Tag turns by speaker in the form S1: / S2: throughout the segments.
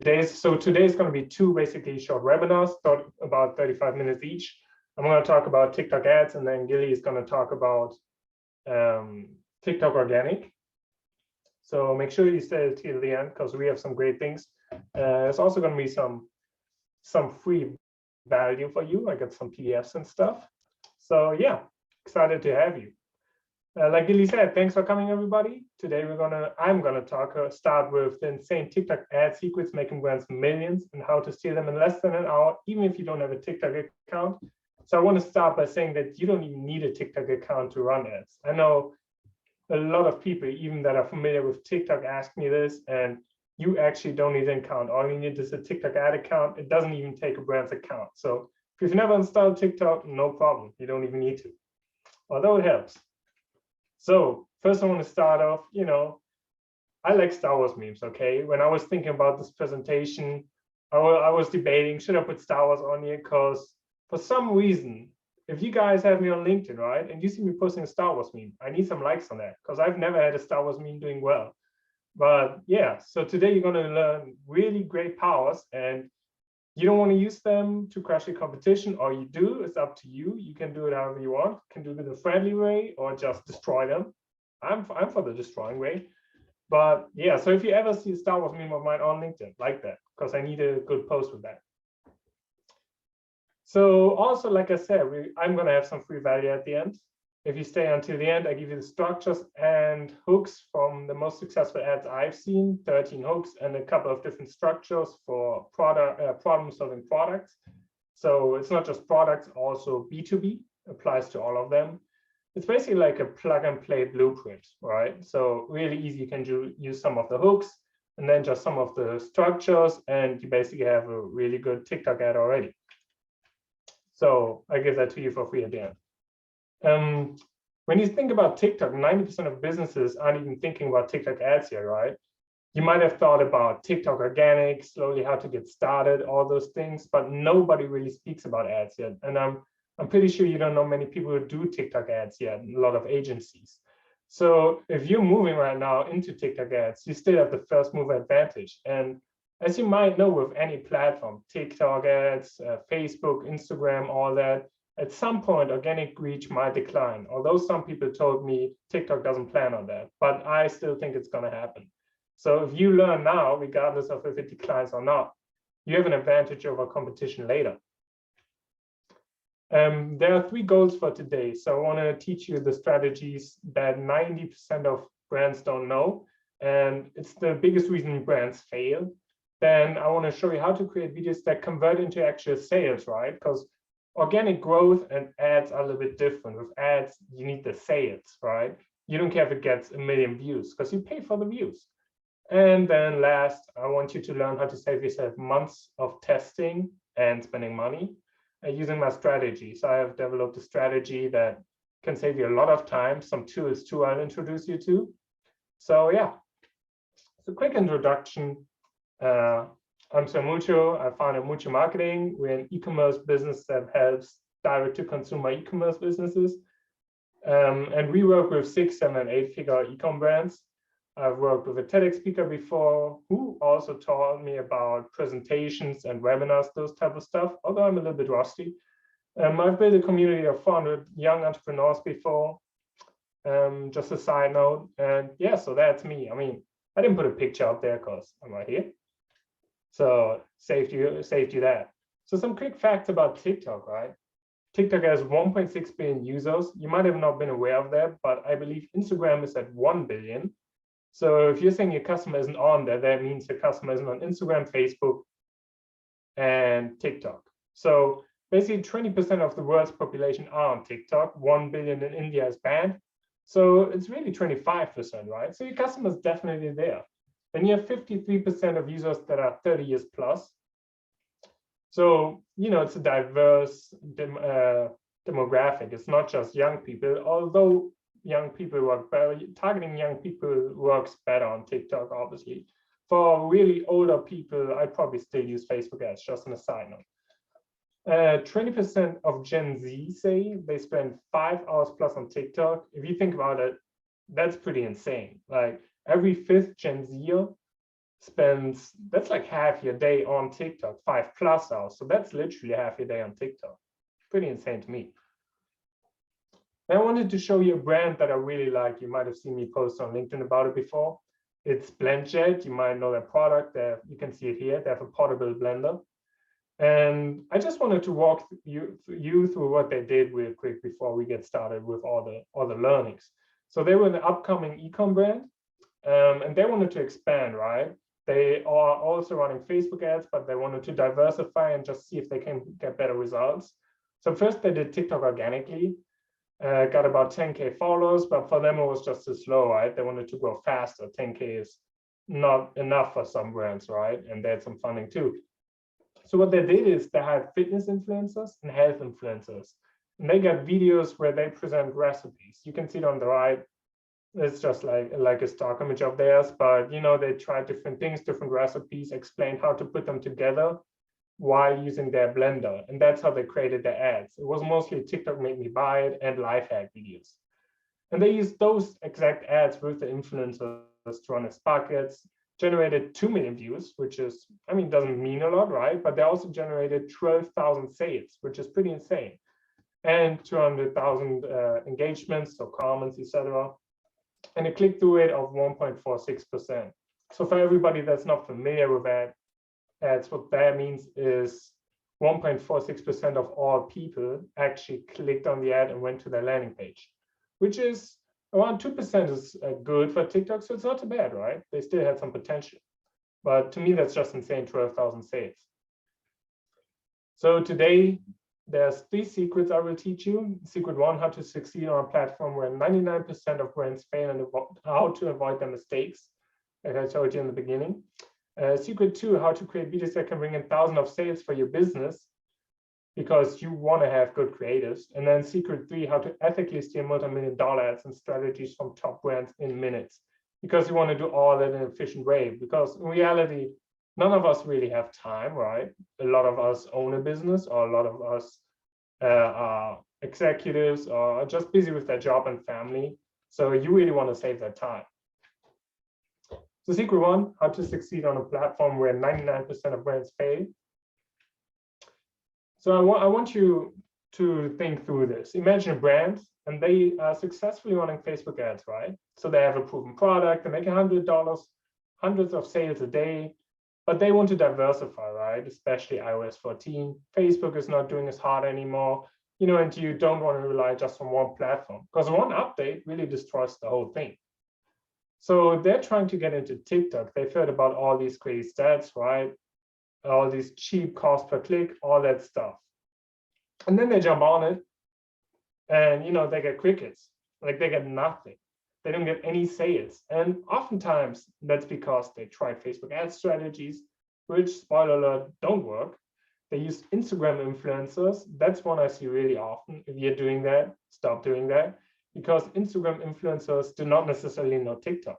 S1: Today is going to be two basically short webinars, about 35 minutes each. I'm going to talk about TikTok ads, and then Gili is going to talk about TikTok organic. So make sure you stay till the end because we have some great things. There's also going to be some free value for you. I got some PDFs and stuff. So yeah, excited to have you. Like Gili said, thanks for coming, everybody. Today I'm gonna start with the insane TikTok ad secrets making brands millions and how to steal them in less than an hour, even if you don't have a TikTok account. So I want to start by saying that you don't even need a TikTok account to run ads. I know a lot of people, even that are familiar with TikTok, ask me this, and you actually don't need an account. All you need is a TikTok ad account. It doesn't even take a brand's account. So if you've never installed TikTok, no problem. You don't even need to, although it helps. So first I want to start off, I like Star Wars memes, okay? When I was thinking about this presentation, I was debating, should I put Star Wars on here? Because for some reason, if you guys have me on LinkedIn, right, and you see me posting a Star Wars meme, I need some likes on that because I've never had a Star Wars meme doing well. But yeah, so today you're going to learn really great powers, and you don't want to use them to crush your competition, or you do, it's up to you. You can do it however you want. You can do it in a friendly way or just destroy them. I'm for the destroying way. But yeah, so if you ever see a Star Wars meme of mine on LinkedIn, like that, because I need a good post with that. So also, like I said, I'm going to have some free value at the end. If you stay until the end, I give you the structures and hooks from the most successful ads I've seen, 13 hooks and a couple of different structures for problem-solving products. So it's not just products, also B2B applies to all of them. It's basically like a plug-and-play blueprint, right? So really easy, you can use some of the hooks and then just some of the structures, and you basically have a really good TikTok ad already. So I give that to you for free at the end. When you think about TikTok, 90% of businesses aren't even thinking about TikTok ads here, right? You might have thought about TikTok organic, slowly how to get started, all those things, but nobody really speaks about ads yet. And I'm pretty sure you don't know many people who do TikTok ads yet, a lot of agencies. So if you're moving right now into TikTok ads, you still have the first mover advantage. And as you might know with any platform, TikTok ads, Facebook, Instagram, all that, at some point, organic reach might decline, although some people told me TikTok doesn't plan on that, but I still think it's going to happen. So if you learn now, regardless of if it declines or not, you have an advantage over competition later. There are 3 goals for today. So I want to teach you the strategies that 90% of brands don't know, and it's the biggest reason brands fail. Then I want to show you how to create videos that convert into actual sales, right? Because organic growth and ads are a little bit different. With ads, you need the sales, right? You don't care if it gets 1 million views because you pay for the views. And then last, I want you to learn how to save yourself months of testing and spending money using my strategy. So I have developed a strategy that can save you a lot of time. Some tools too I'll introduce you to. So yeah, so quick introduction. I'm Sven Muchow. I founded Muchow Marketing. We're an e-commerce business that helps direct-to-consumer e-commerce businesses. And we work with 6, 7, and 8-figure e-com brands. I've worked with a TEDx speaker before who also taught me about presentations and webinars, those type of stuff, although I'm a little bit rusty. I've built a community of 400 young entrepreneurs before, just a side note. And yeah, so that's me. I mean, I didn't put a picture up there because I'm right here. So saved you that. So some quick facts about TikTok, right? TikTok has 1.6 billion users. You might have not been aware of that, but I believe Instagram is at 1 billion. So if you're saying your customer isn't on there, that means your customer isn't on Instagram, Facebook, and TikTok. So basically 20% of the world's population are on TikTok. 1 billion in India is banned. So it's really 25%, right? So your customer is definitely there. Then you have 53% of users that are 30 years plus. So, it's a diverse demographic. It's not just young people, although young people work better. Targeting young people works better on TikTok, obviously. For really older people, I'd probably still use Facebook ads, just on a side note. 20% of Gen Z say they spend 5 hours plus on TikTok. If you think about it, that's pretty insane. Like every 5th Gen Zer that's like half your day on TikTok, 5+ hours. So that's literally half your day on TikTok. Pretty insane to me. And I wanted to show you a brand that I really like. You might have seen me post on LinkedIn about it before. It's BlendJet. You might know their product. You can see it here. They have a portable blender. And I just wanted to walk you through what they did real quick before we get started with all the learnings. So they were an upcoming e-com brand, and they wanted to expand, right? They are also running Facebook ads, but they wanted to diversify and just see if they can get better results. So first they did TikTok organically, got about 10K followers, but for them it was just too slow, right? They wanted to grow faster. 10K is not enough for some brands, right? And they had some funding too. So what they did is they had fitness influencers and health influencers. And they got videos where they present recipes. You can see it on the right. It's just like a stock image of theirs, but you know, they tried different things, different recipes, explained how to put them together while using their blender. And that's how they created their ads. It was mostly TikTok made me buy it and life hack videos. And they used those exact ads with the influencers to run as buckets, generated 2 million views, which is, I mean, doesn't mean a lot, right? But they also generated 12,000 sales, which is pretty insane. And 200,000 engagements, so comments, etc. And a click-through rate of 1.46%. So for everybody that's not familiar with ads, what that means is 1.46% of all people actually clicked on the ad and went to their landing page, which is around 2% is good for TikTok, so it's not too bad, right? They still had some potential. But to me, that's just insane, 12,000 sales. So today, there's 3 secrets I will teach you. Secret 1, how to succeed on a platform where 99% of brands fail and how to avoid their mistakes, like I told you in the beginning. Secret 2, how to create videos that can bring in thousands of sales for your business, because you want to have good creatives. And then secret 3, how to ethically steal multi-million-dollar ads and strategies from top brands in minutes, because you want to do all that in an efficient way. Because in reality, none of us really have time, right? A lot of us own a business, or a lot of us are executives or are just busy with their job and family. So you really want to save that time. So secret 1, how to succeed on a platform where 99% of brands fail. So I want you to think through this. Imagine a brand, and they are successfully running Facebook ads, right? So they have a proven product, they make $100, hundreds of sales a day, but they want to diversify, right? Especially iOS 14. Facebook is not doing as hard anymore, you know, and you don't want to rely just on one platform, because one update really destroys the whole thing. So they're trying to get into TikTok. They've heard about all these crazy stats, right? All these cheap cost per click, all that stuff. And then they jump on it and, you know, they get crickets, like they get nothing. They don't get any sales. And oftentimes that's because they tried Facebook ad strategies, which, spoiler alert, don't work. They use Instagram influencers. That's one I see really often. If you're doing that, stop doing that, because Instagram influencers do not necessarily know TikTok.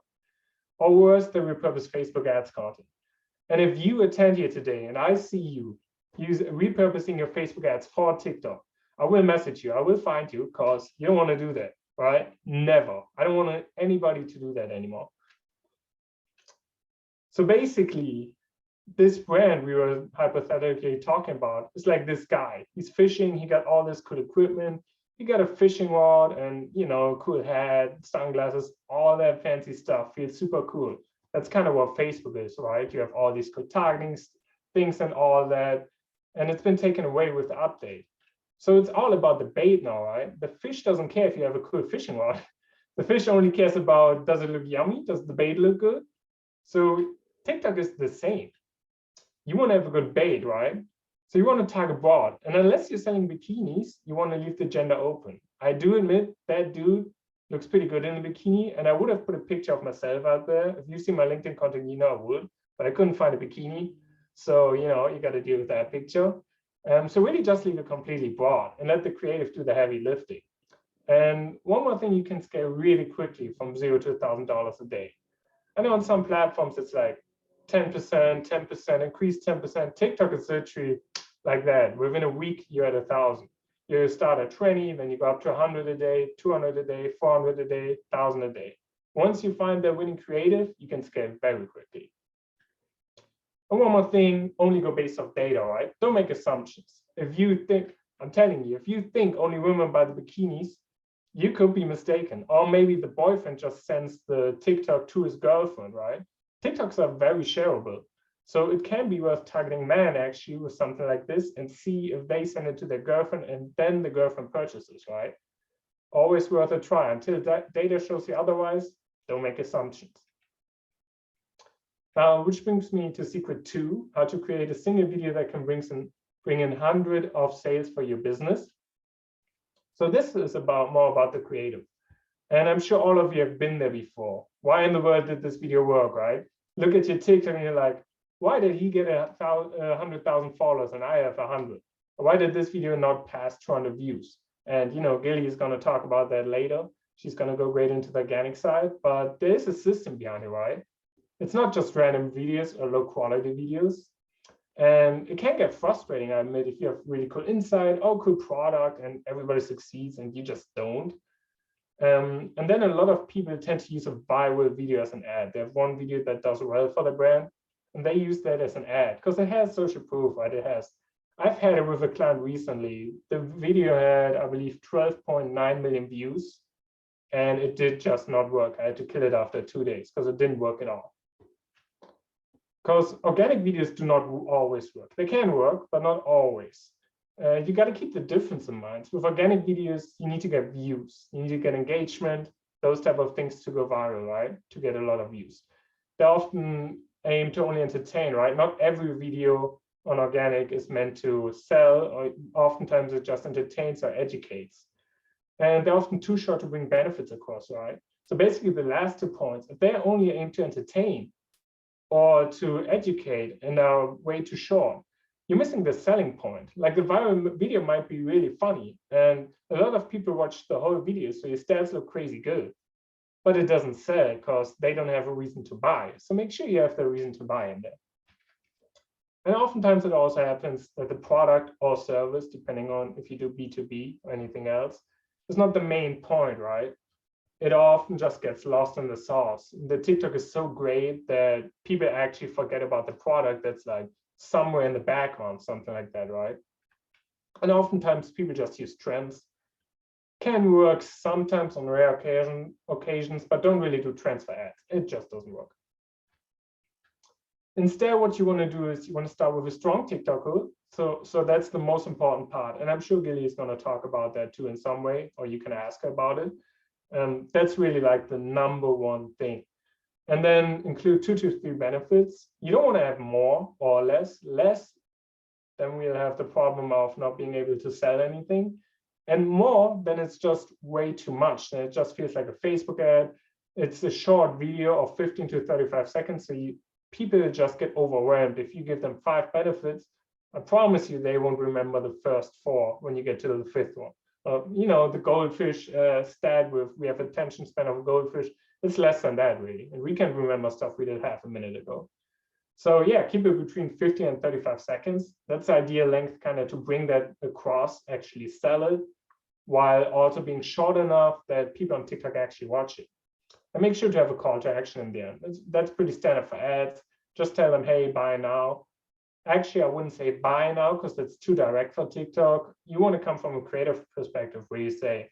S1: Or worse, they repurpose Facebook ads content. And if you attend here today and I see you repurposing your Facebook ads for TikTok, I will message you. I will find you, because you don't want to do that, right? Never. I don't want anybody to do that anymore. So basically, this brand we were hypothetically talking about is like this guy. He's fishing. He got all this cool equipment. He got a fishing rod and, you know, cool hat, sunglasses, all that fancy stuff. Feels super cool. That's kind of what Facebook is, right? You have all these good targeting things and all that, and it's been taken away with the update. So it's all about the bait now, right? The fish doesn't care if you have a cool fishing rod. The fish only cares about, does it look yummy? Does the bait look good? So TikTok is the same. You want to have a good bait, right? So you want to target broad. And unless you're selling bikinis, you want to leave the gender open. I do admit that dude looks pretty good in a bikini, and I would have put a picture of myself out there. If you see my LinkedIn content, you know I would, but I couldn't find a bikini. So, you know, you got to deal with that picture. So really just leave it completely broad and let the creative do the heavy lifting. And one more thing, you can scale really quickly from $0 to $1,000 a day. I know on some platforms it's like 10%, 10%, increase 10%. TikTok is literally like that. Within a week, you're at 1,000. You start at 20, then you go up to 100 a day, 200 a day, 400 a day, 1,000 a day. Once you find that winning creative, you can scale very quickly. And one more thing, only go based off data, right? Don't make assumptions. If you think, I'm telling you, if you think only women buy the bikinis, you could be mistaken. Or maybe the boyfriend just sends the TikTok to his girlfriend, right? TikToks are very shareable. So it can be worth targeting men actually with something like this and see if they send it to their girlfriend and then the girlfriend purchases, right? Always worth a try. Until that data shows you otherwise, don't make assumptions. Now, which brings me to secret 2, how to create a single video that can bring in 100 of sales for your business. So this is more about the creative. And I'm sure all of you have been there before. Why in the world did this video work, right? Look at your TikTok and you're like, why did he get 100,000 followers and I have 100? Why did this video not pass 200 views? And Gili is going to talk about that later. She's going to go great into the organic side, but there is a system behind it, right? It's not just random videos or low quality videos. And it can get frustrating, I admit, if you have really cool insight, cool product, and everybody succeeds and you just don't. And then a lot of people tend to use a viral video as an ad. They have one video that does well for the brand, and they use that as an ad because it has social proof, right? I've had it with a client recently. The video had, I believe, 12.9 million views, and it did just not work. I had to kill it after 2 days because it didn't work at all. Because organic videos do not always work. They can work, but not always. You got to keep the difference in mind. With organic videos, you need to get views. You need to get engagement, those type of things to go viral, right? To get a lot of views. They often aim to only entertain, right? Not every video on organic is meant to sell, or oftentimes it just entertains or educates. And they're often too short to bring benefits across, right? So basically the last 2 points, if they only aim to entertain or to educate and are way too short, you're missing the selling point. Like the viral video might be really funny and a lot of people watch the whole video, so your stats look crazy good, but it doesn't sell because they don't have a reason to buy. So make sure you have the reason to buy in there. And oftentimes it also happens that the product or service, depending on if you do B2B or anything else, is not the main point, right? It often just gets lost in the sauce. The TikTok is so great that people actually forget about the product that's like somewhere in the background, something like that, right? And oftentimes people just use trends. Can work sometimes on rare occasions, but don't really do trends for ads. It just doesn't work. Instead, what you want to do is you want to start with a strong TikTok hook. So that's the most important part. And I'm sure Gili is going to talk about that too in some way, or you can ask her about it. That's really like the #1 thing. And then include 2 to 3 benefits. You don't want to have more or less. Less, then we'll have the problem of not being able to sell anything. And more, then it's just way too much. Then it just feels like a Facebook ad. It's a short video of 15 to 35 seconds. So people just get overwhelmed. If you give them 5 benefits, I promise you they won't remember the first 4 when you get to the 5th one. The goldfish stat with we have attention span of a goldfish, it's less than that really. And we can remember stuff we did half a minute ago. So yeah, keep it between 50 and 35 seconds. That's the ideal length kind of to bring that across, actually sell it, while also being short enough that people on TikTok actually watch it. And make sure to have a call to action in there. That's pretty standard for ads. Just tell them, hey, buy now. Actually, I wouldn't say buy now because that's too direct for TikTok. You want to come from a creative perspective where you say,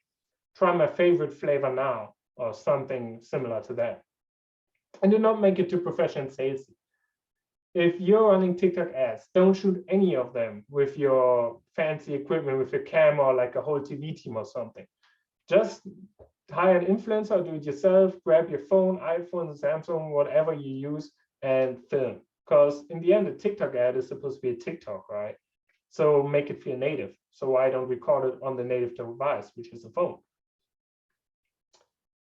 S1: try my favorite flavor now, or something similar to that. And do not make it too professional and salesy. If you're running TikTok ads, don't shoot any of them with your fancy equipment, with your camera, like a whole TV team or something. Just hire an influencer, do it yourself, grab your phone, iPhone, Samsung, whatever you use, and film. Because in the end, a TikTok ad is supposed to be a TikTok, right? So make it feel native. So why don't record it on the native device, which is the phone?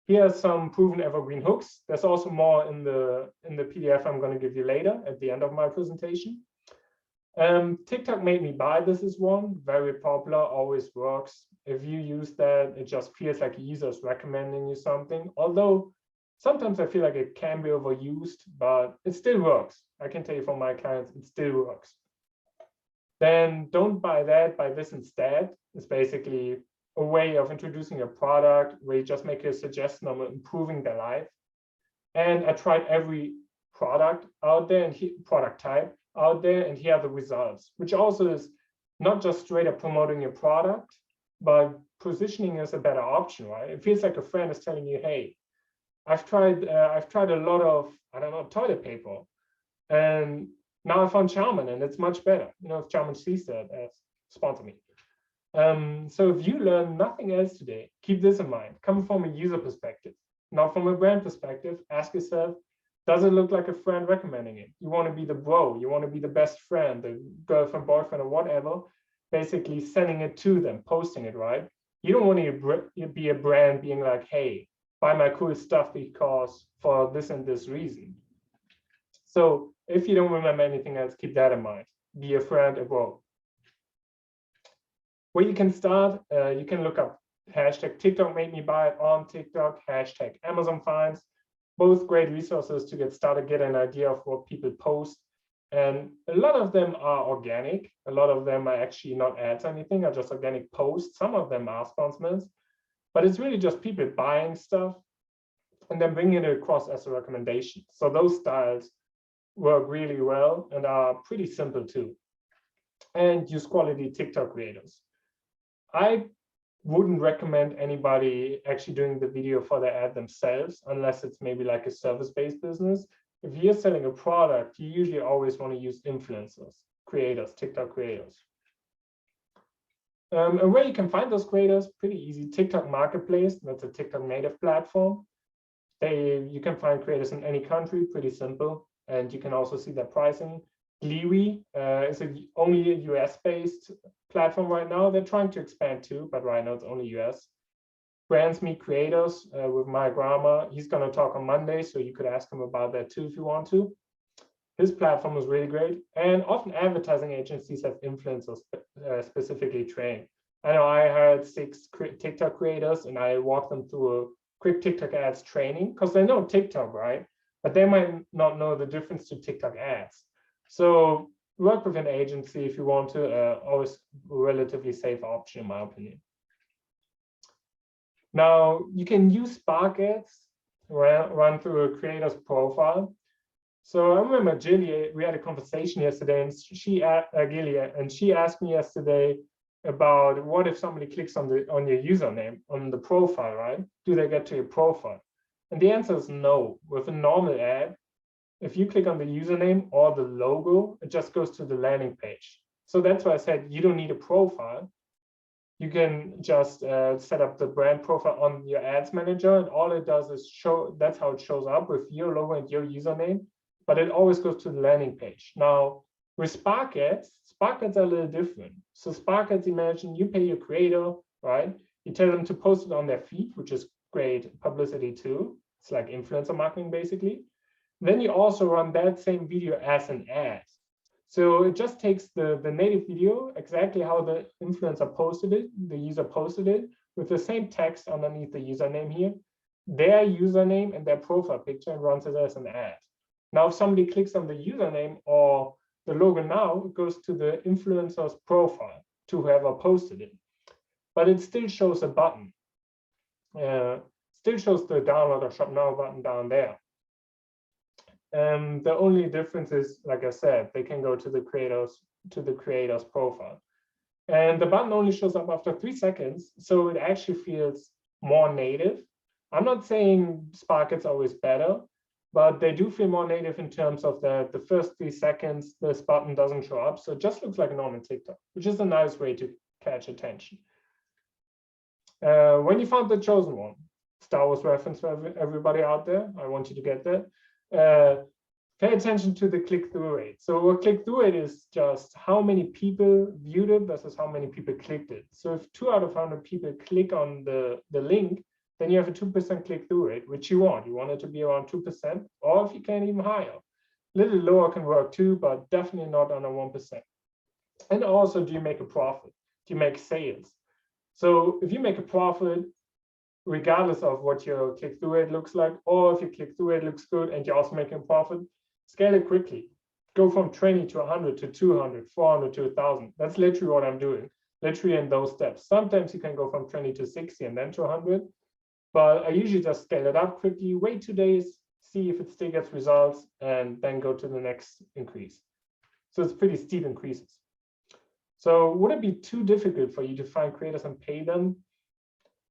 S1: Here are some proven evergreen hooks. There's also more in the PDF I'm going to give you later at the end of my presentation. TikTok made me buy. This is one, very popular, always works. If you use that, it just feels like a user is recommending you something. Although sometimes I feel like it can be overused, but it still works. I can tell you from my clients, it still works. Then don't buy that, buy this instead. It's basically a way of introducing a product where you just make a suggestion on improving their life. And I tried every product out there and product type. out there, and here are the results, which also is not just straight up promoting your product, but positioning as a better option, right? It feels like a friend is telling you, hey, I've tried a lot of, I don't know, toilet paper, and now I found Charmin and it's much better. You know, if Charmin sees that, sponsor me. So if you learn nothing else today, keep this in mind. Come from a user perspective. Now, from a brand perspective, ask yourself, does it look like a friend recommending it? You want to be the bro, you want to be the best friend, the girlfriend, boyfriend, or whatever, basically sending it to them, posting it, right? You don't want to be a brand being like, hey, buy my cool stuff because for this and this reason. So if you don't remember anything else, keep that in mind. Be a friend, a bro. Where you can start, you can look up hashtag TikTok made me buy it on TikTok, hashtag Amazon finds. Both great resources to get started, get an idea of what people post. And a lot of them are organic. A lot of them are actually not ads or anything, are just organic posts. Some of them are sponsored, but it's really just people buying stuff and then bringing it across as a recommendation. So those styles work really well and are pretty simple too. And use quality TikTok creators. I wouldn't recommend anybody actually doing the video for the ad themselves, unless it's maybe like a service-based business. If you're selling a product, you usually always want to use influencers, creators, TikTok creators. And where you can find those creators, pretty easy. TikTok Marketplace, that's a TikTok native platform. You can find creators in any country, pretty simple. And you can also see their pricing. Gili is only a US-based platform right now. They're trying to expand too, but right now it's only US. Brands Meet Creators with Mike Rama. He's going to talk on Monday, so you could ask him about that too if you want to. His platform is really great. And often advertising agencies have influencers specifically trained. I know I hired 6 TikTok creators and I walked them through a quick TikTok ads training because they know TikTok, right? But they might not know the difference to TikTok ads. So work with an agency if you want to, always a relatively safe option in my opinion. Now you can use Spark ads, run through a creator's profile. So I remember Gili, we had a conversation yesterday, and she asked me yesterday about what if somebody clicks on your username on the profile, right? Do they get to your profile? And the answer is no. With a normal ad, if you click on the username or the logo, it just goes to the landing page. So that's why I said you don't need a profile. You can just set up the brand profile on your ads manager, and all it does is show, that's how it shows up with your logo and your username, but it always goes to the landing page. Now, with Spark ads are a little different. So Spark ads, imagine you pay your creator, right? You tell them to post it on their feed, which is great publicity too. It's like influencer marketing, basically. Then you also run that same video as an ad. So it just takes the native video, exactly how the influencer posted it, the user posted it, with the same text underneath the username here, their username and their profile picture, and runs it as an ad. Now, if somebody clicks on the username or the logo now, it goes to the influencer's profile, to whoever posted it. But it still shows a button. Still shows the download or shop now button down there. The only difference is, like I said, they can go to the creator's profile. And the button only shows up after 3 seconds, so it actually feels more native. I'm not saying Spark is always better, but they do feel more native in terms of the first 3 seconds, this button doesn't show up. So it just looks like a normal TikTok, which is a nice way to catch attention. When you found the chosen one, Star Wars reference for everybody out there, I want you to get that. Pay attention to the click-through rate. So a click-through rate is just how many people viewed it versus how many people clicked it. So if 2 out of 100 people click on the link, then you have a 2% click-through rate, which you want. You want it to be around 2%, or if you can, even higher. A little lower can work too, but definitely not under 1%. And also, do you make a profit? Do you make sales? So if you make a profit, regardless of what your click-through rate looks like, or if your click-through rate looks good and you're also making a profit, scale it quickly. Go from 20 to 100 to 200, 400 to 1,000. That's literally what I'm doing, literally in those steps. Sometimes you can go from 20 to 60 and then to 100, but I usually just scale it up quickly, wait 2 days, see if it still gets results, and then go to the next increase. So it's pretty steep increases. So would it be too difficult for you to find creators and pay them?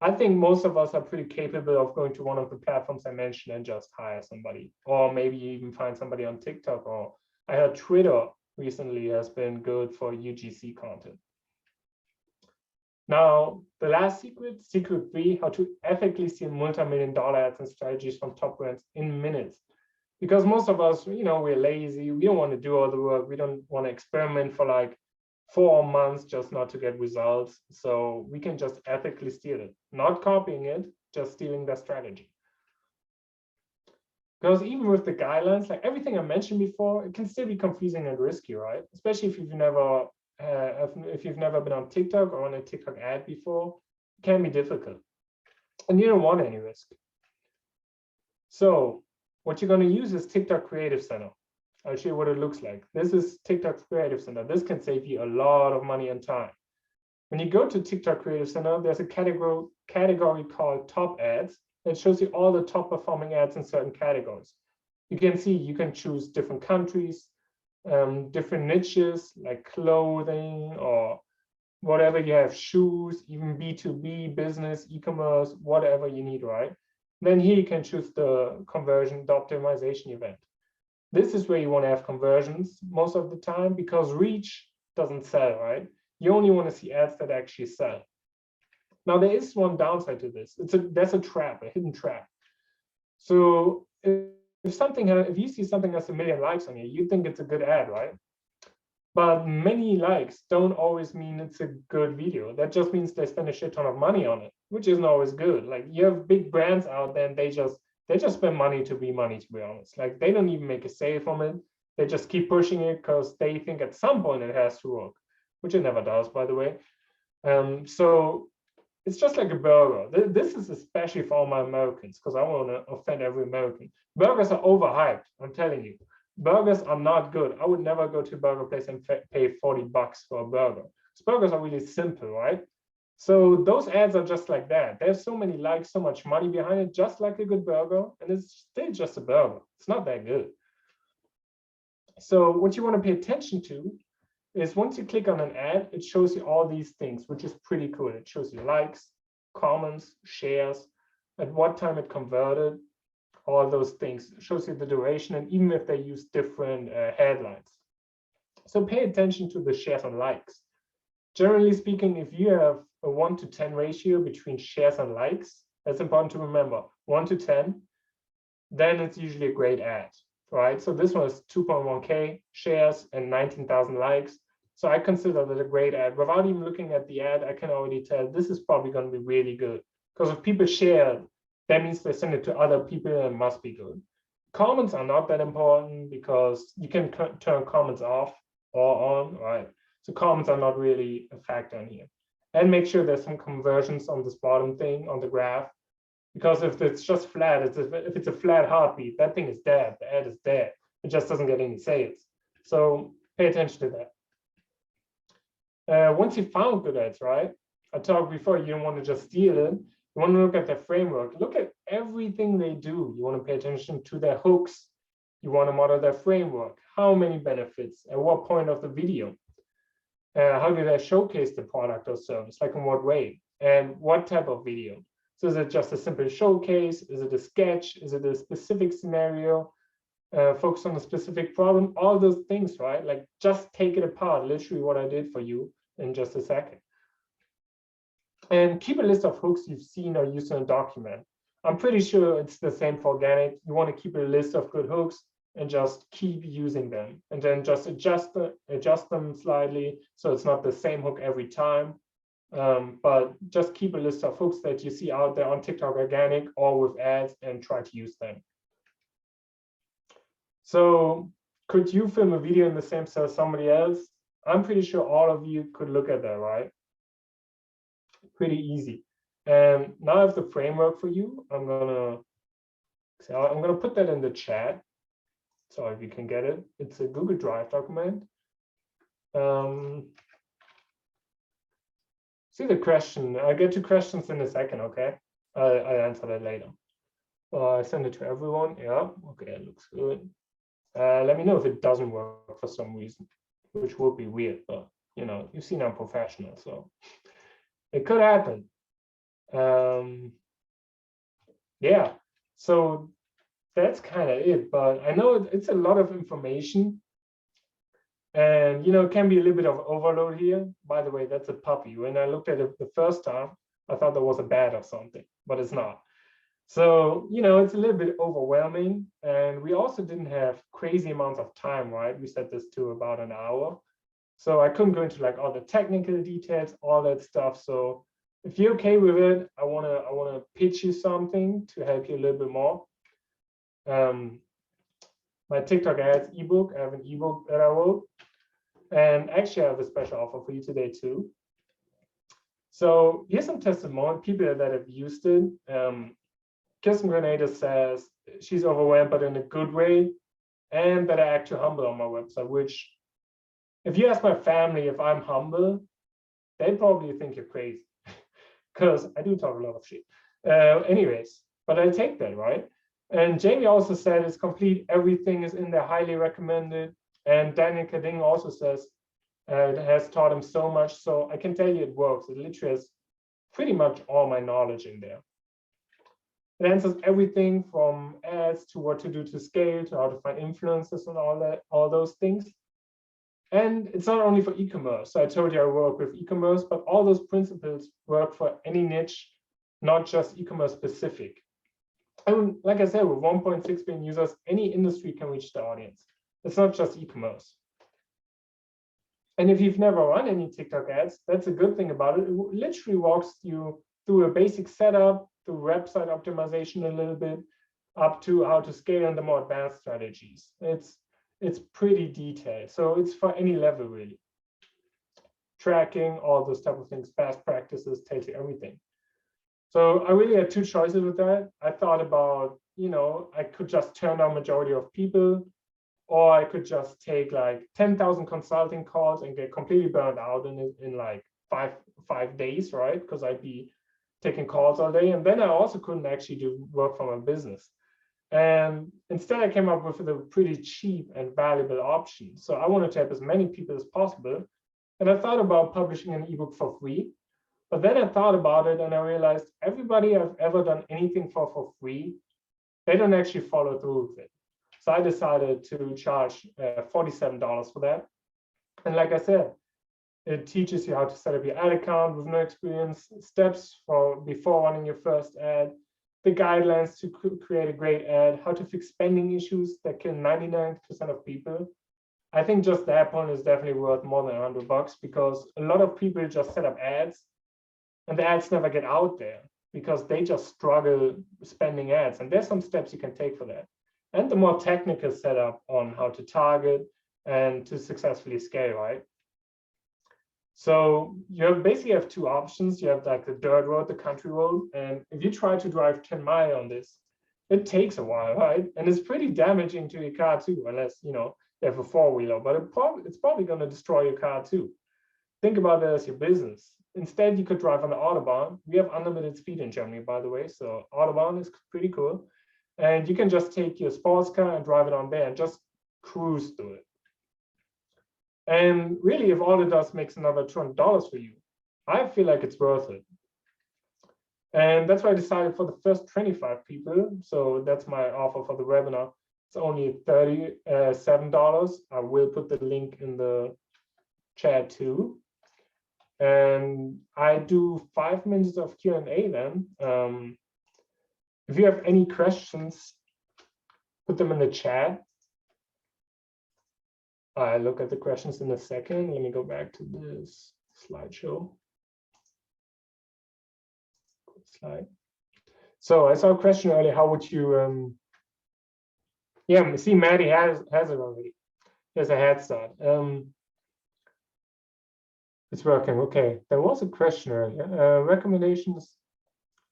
S1: I think most of us are pretty capable of going to one of the platforms I mentioned and just hire somebody, or maybe even find somebody on TikTok, or I heard Twitter recently has been good for UGC content. Now, the last secret 3, how to ethically steal multi-million-dollar ads and strategies from top brands in minutes. Because most of us, we're lazy, we don't want to do all the work, we don't want to experiment for like 4 months just not to get results. So we can just ethically steal it, not copying it, just stealing their strategy. Because even with the guidelines, like everything I mentioned before, it can still be confusing and risky, right? Especially if you've never been on TikTok or on a TikTok ad before, it can be difficult. And you don't want any risk. So what you're going to use is TikTok Creative Center. I'll show you what it looks like. This is TikTok Creative Center. This can save you a lot of money and time. When you go to TikTok Creative Center, there's a category called Top Ads that shows you all the top performing ads in certain categories. You can see you can choose different countries, different niches like clothing or whatever you have, shoes, even B2B, business, e-commerce, whatever you need, right? Then here you can choose the conversion, the optimization event. This is where you want to have conversions most of the time because reach doesn't sell, right? You only want to see ads that actually sell. Now, there is one downside to this. There's a trap, a hidden trap. So if you see something has 1 million likes on it, you think it's a good ad, right? But many likes don't always mean it's a good video. That just means they spend a shit ton of money on it, which isn't always good. Like you have big brands out there and they just spend money, to be honest. Like they don't even make a sale from it. They just keep pushing it because they think at some point it has to work, which it never does, by the way. So it's just like a burger. This is especially for all my Americans because I want to offend every American. Burgers are overhyped, I'm telling you. Burgers are not good. I would never go to a burger place and pay $40 for a burger. Burgers are really simple, right? So those ads are just like that. There's so many likes, so much money behind it, just like a good burger, and it's still just a burger. It's not that good. So what you want to pay attention to is once you click on an ad, it shows you all these things, which is pretty cool. It shows you likes, comments, shares, at what time it converted, all those things. It shows you the duration, and even if they use different headlines. So pay attention to the shares and likes. Generally speaking, if you have a 1-to-10 ratio between shares and likes, that's important to remember, 1 to 10, then it's usually a great ad, right? So this one is 2.1K shares and 19,000 likes. So I consider that a great ad. Without even looking at the ad, I can already tell this is probably going to be really good. Because if people share, that means they send it to other people and it must be good. Comments are not that important because you can turn comments off or on, right? So comments are not really a factor in here. And make sure there's some conversions on this bottom thing on the graph. Because if it's just flat, if it's a flat heartbeat, that thing is dead. The ad is dead. It just doesn't get any sales. So pay attention to that. Once you found good ads, right? I talked before, you don't want to just steal it. You want to look at their framework. Look at everything they do. You want to pay attention to their hooks. You want to model their framework. How many benefits? At what point of the video? How do they showcase the product or service? Like in what way? And what type of video? So is it just a simple showcase? Is it a sketch? Is it a specific scenario? Focus on a specific problem? All those things, right? Like just take it apart, literally what I did for you in just a second. And keep a list of hooks you've seen or used in a document. I'm pretty sure it's the same for organic. You want to keep a list of good hooks and just keep using them. And then just adjust them slightly so it's not the same hook every time. But just keep a list of hooks that you see out there on TikTok organic or with ads and try to use them. So could you film a video in the same style as somebody else? I'm pretty sure all of you could look at that, right? Pretty easy. And now I have the framework for you. I'm gonna put that in the chat. So if you can get it, it's a Google Drive document. See the question. I'll get to questions in a second, okay? I'll answer that later. I send it to everyone. Yeah, okay, it looks good. Let me know if it doesn't work for some reason. which would be weird, but you know, you've seen I'm professional, so it could happen. Yeah, so that's kind of it, but I know it's a lot of information, and you know, it can be a little bit of overload here. By the way, that's a puppy. When I looked at it the first time, I thought there was a bat or something, but it's not. So, you know, it's a little bit overwhelming, and we also didn't have crazy amounts of time, right? We set this to about an hour. So I couldn't go into like all the technical details, all that stuff. So if you're okay with it, I wanna pitch you something to help you a little bit more. My TikTok ads ebook, I have an ebook that I wrote, and actually I have a special offer for you today too. So here's some testimony, people that have used it. Kirsten Grenada says she's overwhelmed, but in a good way, and that I act too humble on my website, which if you ask my family if I'm humble, they probably think you're crazy because I do talk a lot of shit. Anyways, but I take that, right? And Jamie also said it's complete. Everything is in there, highly recommended. And Daniel Kading also says it has taught him so much. So I can tell you it works. It literally has pretty much all my knowledge in there. It answers everything from ads to what to do to scale, to how to find influencers and all those things. And it's not only for e-commerce. So I told you I work with e-commerce, but all those principles work for any niche, not just e-commerce specific. And like I said, with 1.6 billion users, any industry can reach the audience. It's not just e-commerce. And if you've never run any TikTok ads, that's a good thing about it. It literally walks you through a basic setup, through website optimization a little bit, up to how to scale and the more advanced strategies. It's pretty detailed. So it's for any level, really. Tracking, all those type of things, best practices, tells you everything. So I really had two choices with that. I thought about, you know, I could just turn down majority of people, or I could just take like 10,000 consulting calls and get completely burned out in like five days, right? Because I'd be taking calls all day. And then I also couldn't actually do work for my business. And instead I came up with a pretty cheap and valuable option. So I wanted to help as many people as possible. And I thought about publishing an ebook for free. But then I thought about it and I realized everybody I've ever done anything for free, they don't actually follow through with it. So I decided to charge $47 for that. And like I said, it teaches you how to set up your ad account with no experience, steps for before running your first ad, the guidelines to create a great ad, how to fix spending issues that kill 99% of people. I think just that point is definitely worth more than $100 because a lot of people just set up ads and the ads never get out there because they just struggle spending ads. And there's some steps you can take for that. And the more technical setup on how to target and to successfully scale, right? So you basically have two options. You have like the dirt road, the country road. And if you try to drive 10 miles on this, it takes a while, right? And it's pretty damaging to your car too, unless you know you have a four-wheeler, but it's probably going to destroy your car too. Think about it as your business. Instead, you could drive on the Autobahn. We have unlimited speed in Germany, by the way. So Autobahn is pretty cool. And you can just take your sports car and drive it on there and just cruise through it. And really, if all it does makes another $200 for you, I feel like it's worth it. And that's why I decided for the first 25 people. So that's my offer for the webinar. It's only $37. I will put the link in the chat too. And I do 5 minutes of Q&A then. If you have any questions, put them in the chat. I'll look at the questions in a second. Let me go back to this slideshow. Slide. So I saw a question earlier. How would you? Yeah, see, Maddie has it already. There's a head start. It's working. Okay. There was a question earlier. Recommendations.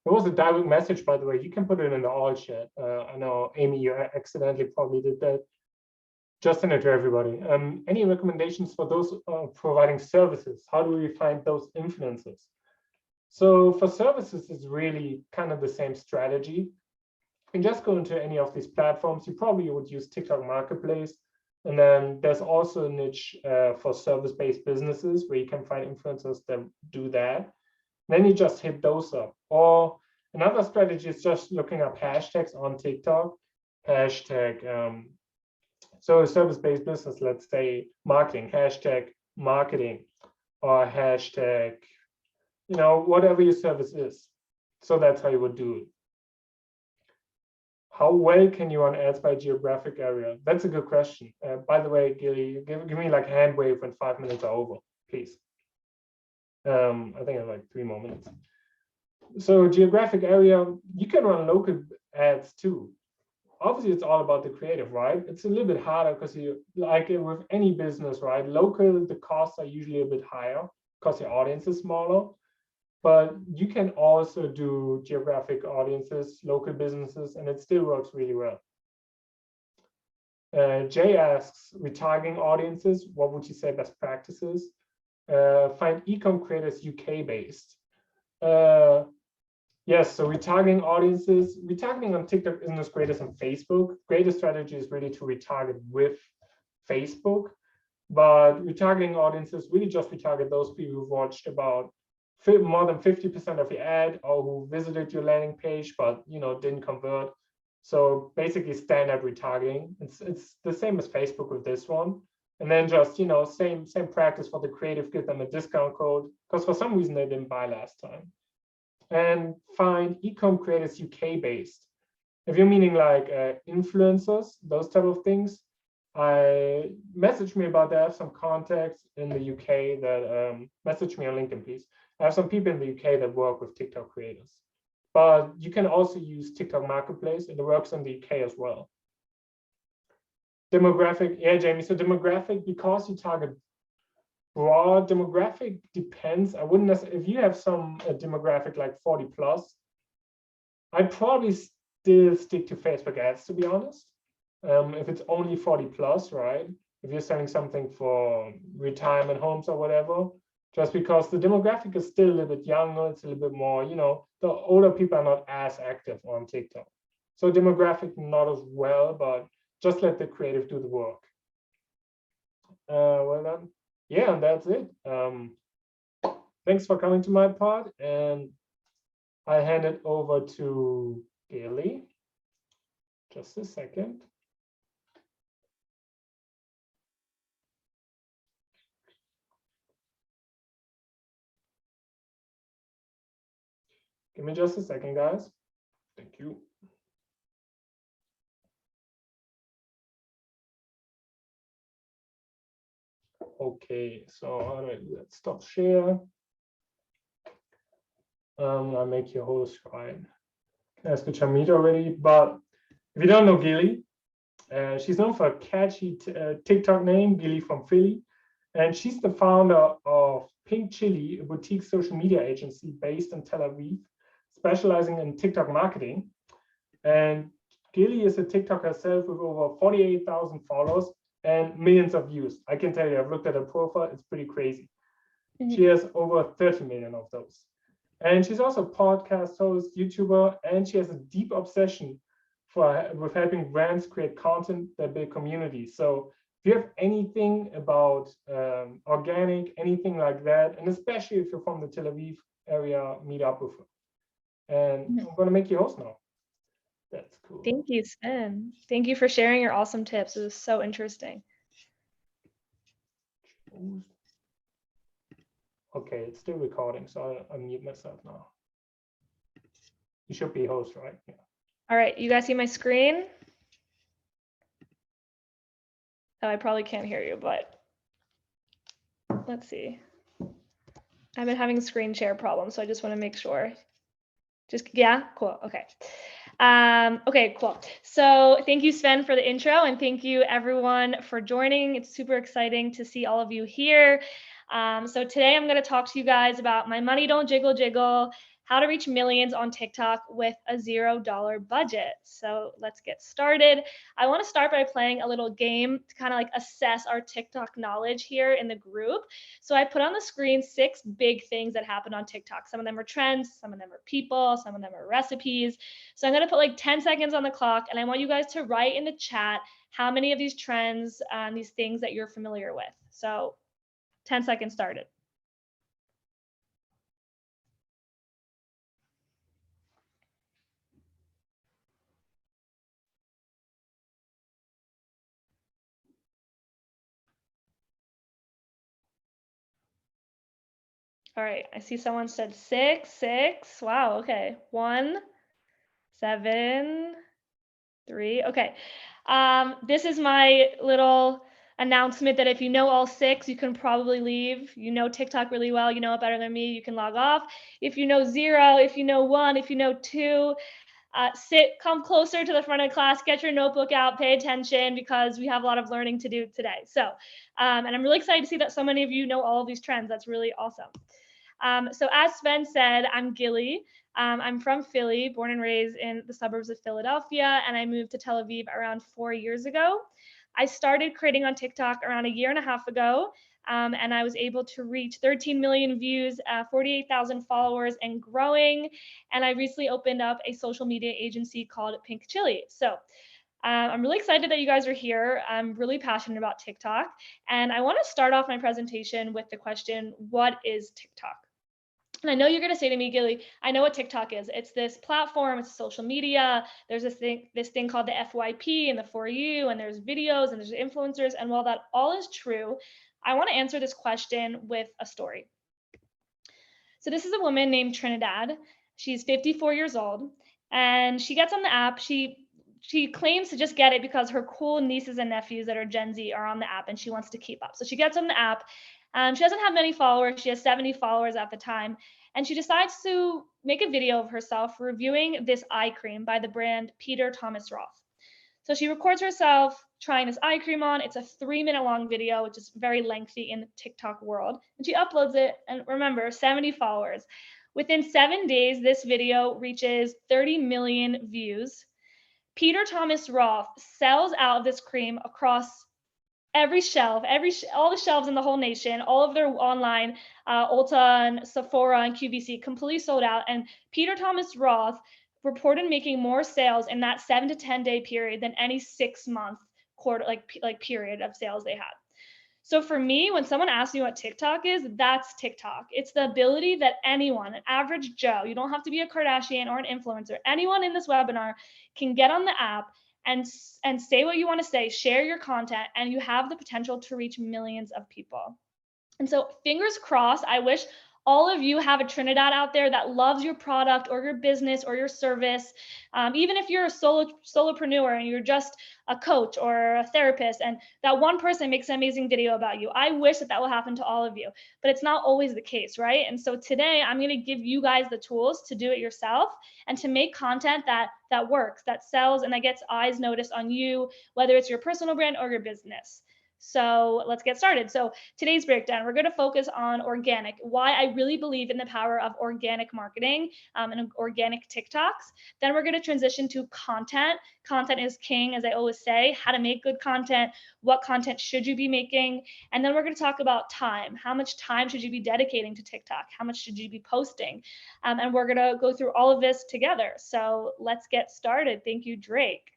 S1: There was a direct message, by the way. You can put it in the all chat. I know, Amy, you accidentally probably did that. Just send it to everybody. Any recommendations for those providing services? How do we find those influencers? So for services, it's really kind of the same strategy. You can just go into any of these platforms. You probably would use TikTok Marketplace. And then there's also a niche for service-based businesses where you can find influencers that do that. Then you just hit those up. Or another strategy is just looking up hashtags on TikTok. Hashtag, so a service-based business, let's say marketing, hashtag marketing, or hashtag, whatever your service is. So that's how you would do it. How well can you run ads by geographic area? That's a good question. By the way, Gili, give me like a hand wave when 5 minutes are over, please. I think I have like 3 more minutes. So geographic area, you can run local ads too. Obviously, it's all about the creative, right? It's a little bit harder because you, like with any business, right? Local, the costs are usually a bit higher because your audience is smaller. But you can also do geographic audiences, local businesses, and it still works really well. Jay asks, retargeting audiences, what would you say best practices? Find e-com creators UK based. Yes, so retargeting audiences, retargeting on TikTok isn't as great as on Facebook. Greatest strategy is really to retarget with Facebook, but retargeting audiences really just retarget those people who've watched about more than 50% of your ad, or who visited your landing page but didn't convert. So basically standard retargeting. It's the same as Facebook with this one. And then just same practice for the creative, give them a discount code because for some reason they didn't buy last time. And find e-com creators UK based. If you're meaning like influencers, those type of things, message me about that. I have some contacts in the UK that message me on LinkedIn, please. I have some people in the UK that work with TikTok creators, but you can also use TikTok Marketplace, and it works in the UK as well. Demographic, yeah, Jamie. So demographic, because you target broad, demographic depends. I wouldn't necessarily, if you have some demographic like 40 plus, I'd probably still stick to Facebook ads, to be honest. If it's only 40 plus, right? If you're selling something for retirement homes or whatever, just because the demographic is still a little bit younger, it's a little bit more, the older people are not as active on TikTok. So demographic, not as well, but just let the creative do the work. Well done. Yeah, and that's it. Thanks for coming to my part, and I hand it over to Gili. Just a second. Give me just a second, guys. Thank you. Okay, so how do I do that? Stop share. I'll make you host, right? Ask to meet already, but if you don't know Gili, she's known for a catchy TikTok name, Gili from Philly, and she's the founder of Pink Chili, a boutique social media agency based in Tel Aviv, specializing in TikTok marketing. And Gili is a TikToker herself with over 48,000 followers and millions of views. I can tell you, I've looked at her profile, it's pretty crazy. She has over 30 million of those. And she's also a podcast host, YouTuber, and she has a deep obsession with helping brands create content that build communities. So if you have anything about organic, anything like that, and especially if you're from the Tel Aviv area, meet up with her. And I'm going to make you host now. That's cool.
S2: Thank you, Sven. Thank you for sharing your awesome tips. It was so interesting.
S1: Okay, it's still recording, so I'll mute myself now. You should be host, right? Yeah.
S2: All right, you guys see my screen? Oh, I probably can't hear you, but let's see. I've been having screen share problems, so I just want to make sure. Yeah, cool. Okay. Okay, cool. So thank you, Sven, for the intro, and thank you everyone for joining. It's super exciting to see all of you here. So today I'm going to talk to you guys about my money don't jiggle jiggle, how to reach millions on TikTok with a $0 budget. So let's get started. I want to start by playing a little game to kind of like assess our TikTok knowledge here in the group. So I put on the screen 6 big things that happen on TikTok. Some of them are trends, some of them are people, some of them are recipes. So I'm going to put like 10 seconds on the clock, and I want you guys to write in the chat how many of these trends, these things that you're familiar with. So 10 seconds started. All right, I see someone said 6. Wow, okay. 1, 7, 3. Okay. This is my little announcement that if you know all 6, you can probably leave. You know TikTok really well, you know it better than me, you can log off. If you know 0, if you know 1, if you know 2, come closer to the front of class, get your notebook out, pay attention, because we have a lot of learning to do today. So, and I'm really excited to see that so many of you know all of these trends. That's really awesome. So as Sven said, I'm Gili. I'm from Philly, born and raised in the suburbs of Philadelphia, and I moved to Tel Aviv around 4 years ago. I started creating on TikTok around 1.5 years ago, and I was able to reach 13 million views, 48,000 followers, and growing. And I recently opened up a social media agency called Pink Chili. So I'm really excited that you guys are here. I'm really passionate about TikTok, and I want to start off my presentation with the question, what is TikTok? And I know you're going to say to me, Gili, I know what TikTok is. It's this platform, it's social media. There's this thing called the FYP and the For You, and there's videos and there's influencers. And while that all is true, I want to answer this question with a story. So this is a woman named Trinidad. She's 54 years old, and she gets on the app. She claims to just get it because her cool nieces and nephews that are Gen Z are on the app, and she wants to keep up. So she gets on the app. She doesn't have many followers. She has 70 followers at the time. And she decides to make a video of herself reviewing this eye cream by the brand Peter Thomas Roth. So she records herself trying this eye cream on. It's a 3-minute long video, which is very lengthy in the TikTok world. And she uploads it. And remember, 70 followers. Within 7 days, this video reaches 30 million views. Peter Thomas Roth sells out this cream across every shelf, all the shelves in the whole nation, all of their online, Ulta and Sephora and QVC completely sold out. And Peter Thomas Roth reported making more sales in that 7 to 10 day period than any 6-month quarter, like period of sales they had. So for me, when someone asks me what TikTok is, that's TikTok. It's the ability that anyone, an average Joe, you don't have to be a Kardashian or an influencer, anyone in this webinar can get on the app and say what you want to say, share your content, and you have the potential to reach millions of people. And so fingers crossed, I wish all of you have a Trinidad out there that loves your product or your business or your service. Even if you're a solopreneur and you're just a coach or a therapist, and that one person makes an amazing video about you, I wish that will happen to all of you, but it's not always the case, right? And so today I'm going to give you guys the tools to do it yourself and to make content that works, that sells, and that gets eyes noticed on you, whether it's your personal brand or your business. So let's get started. So today's breakdown, we're going to focus on organic, why I really believe in the power of organic marketing and organic TikToks. Then we're going to transition to content. Content is king, as I always say, how to make good content, what content should you be making? And then we're going to talk about time. How much time should you be dedicating to TikTok? How much should you be posting? And we're going to go through all of this together. So let's get started. Thank you, Drake.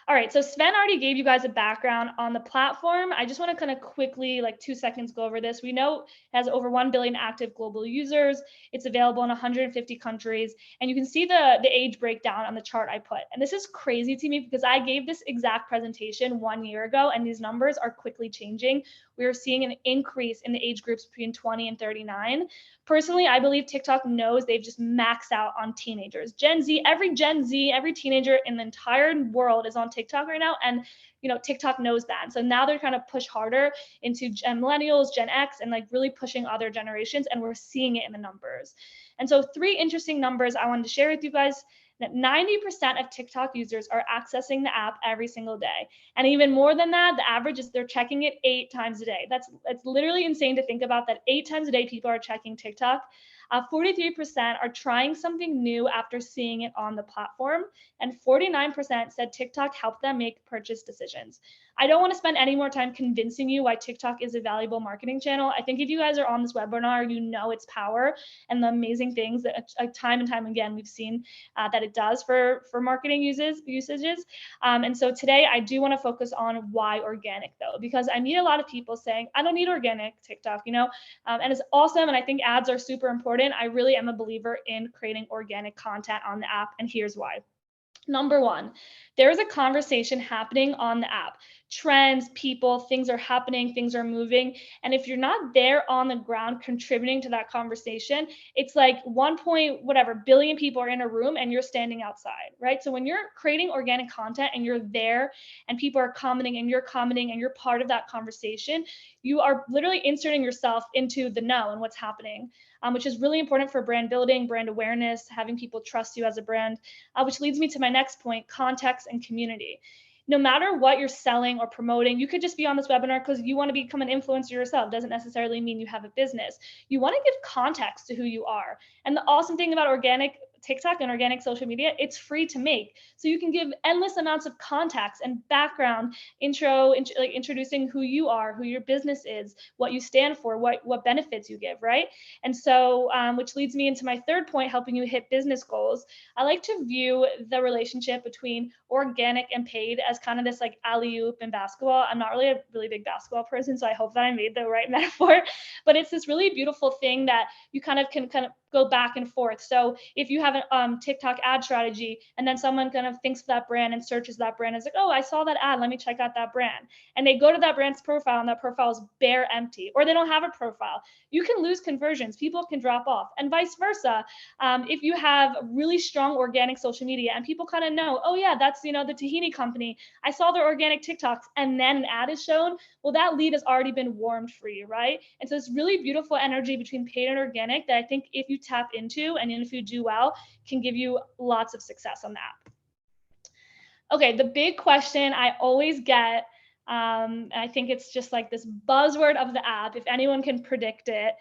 S2: All right, so Sven already gave you guys a background on the platform. I just want to kind of quickly, like 2 seconds, go over this. We know it has over 1 billion active global users. It's available in 150 countries. And you can see the age breakdown on the chart I put. And this is crazy to me because I gave this exact presentation 1 year ago, and these numbers are quickly changing. We are seeing an increase in the age groups between 20 and 39. Personally, I believe TikTok knows they've just maxed out on teenagers. Gen Z, every teenager in the entire world is on TikTok right now, and TikTok knows that. And so now they're trying to push harder into millennials, Gen X, and like really pushing other generations, and we're seeing it in the numbers. And so 3 interesting numbers I wanted to share with you guys. That 90% of TikTok users are accessing the app every single day. And even more than that, the average is they're checking it 8 times a day. It's literally insane to think about that 8 times a day people are checking TikTok. 43% are trying something new after seeing it on the platform, and 49% said TikTok helped them make purchase decisions. I don't want to spend any more time convincing you why TikTok is a valuable marketing channel. I think if you guys are on this webinar, you know its power and the amazing things that time and time again we've seen that it does for marketing usages. And so today I do want to focus on why organic though, because I meet a lot of people saying, I don't need organic TikTok, you know, and it's awesome. And I think ads are super important. I really am a believer in creating organic content on the app. And here's why. Number one, there is a conversation happening on the app. Trends, people, things are happening, things are moving. And if you're not there on the ground contributing to that conversation, it's like 1 billion people are in a room and you're standing outside, right? So when you're creating organic content and you're there and people are commenting and you're part of that conversation, you are literally inserting yourself into the know and what's happening, which is really important for brand building, brand awareness, having people trust you as a brand, which leads me to my next point, context and community. No matter what you're selling or promoting, you could just be on this webinar because you want to become an influencer yourself. Doesn't necessarily mean you have a business. You want to give context to who you are. And the awesome thing about organic TikTok and organic social media, it's free to make. So you can give endless amounts of context and background, like introducing who you are, who your business is, what you stand for, what benefits you give, right? And so, which leads me into my third point, helping you hit business goals. I like to view the relationship between organic and paid as kind of this like alley-oop in basketball. I'm not really a really big basketball person, so I hope that I made the right metaphor, but it's this really beautiful thing that you can go back and forth. So if you have a TikTok ad strategy and then someone kind of thinks of that brand and searches that brand, and is like, oh, I saw that ad, let me check out that brand. And they go to that brand's profile and that profile is bare empty, or they don't have a profile. You can lose conversions, people can drop off, and vice versa. If you have really strong organic social media and people kind of know, oh yeah, that's, you know, the tahini company, I saw their organic TikToks, and then an ad is shown, well, that lead has already been warmed for you, right? And so it's really beautiful energy between paid and organic that I think if you tap into and if you do well, can give you lots of success on the app. Okay, the big question I always get, and I think it's just like this buzzword of the app, if anyone can predict it,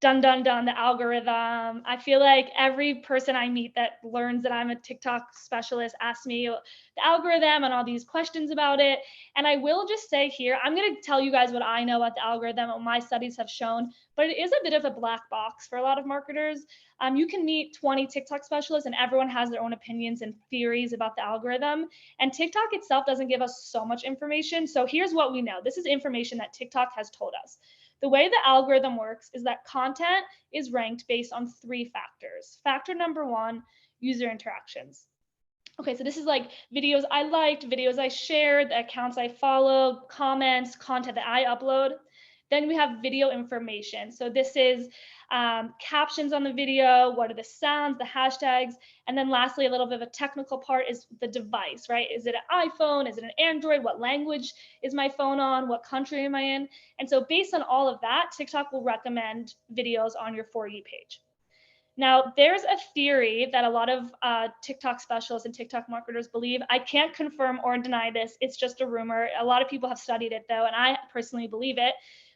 S2: dun, dun, dun, the algorithm. I feel like every person I meet that learns that I'm a TikTok specialist asks me the algorithm and all these questions about it. And I will just say here, I'm going to tell you guys what I know about the algorithm, what my studies have shown, but it is a bit of a black box for a lot of marketers. You can meet 20 TikTok specialists and everyone has their own opinions and theories about the algorithm. And TikTok itself doesn't give us so much information. So here's what we know. This is information that TikTok has told us. The way the algorithm works is that content is ranked based on 3 factors. Factor number 1, user interactions. Okay, so this is like videos I liked, videos I shared, the accounts I follow, comments, content that I upload. Then we have video information. So this is captions on the video, what are the sounds, the hashtags, and then lastly, a little bit of a technical part is the device, right? Is it an iPhone? Is it an Android? What language is my phone on? What country am I in? And so based on all of that, TikTok will recommend videos on your For You page. Now, there's a theory that a lot of TikTok specialists and TikTok marketers believe. I can't confirm or deny this. It's just a rumor. A lot of people have studied it, though, and I personally believe it,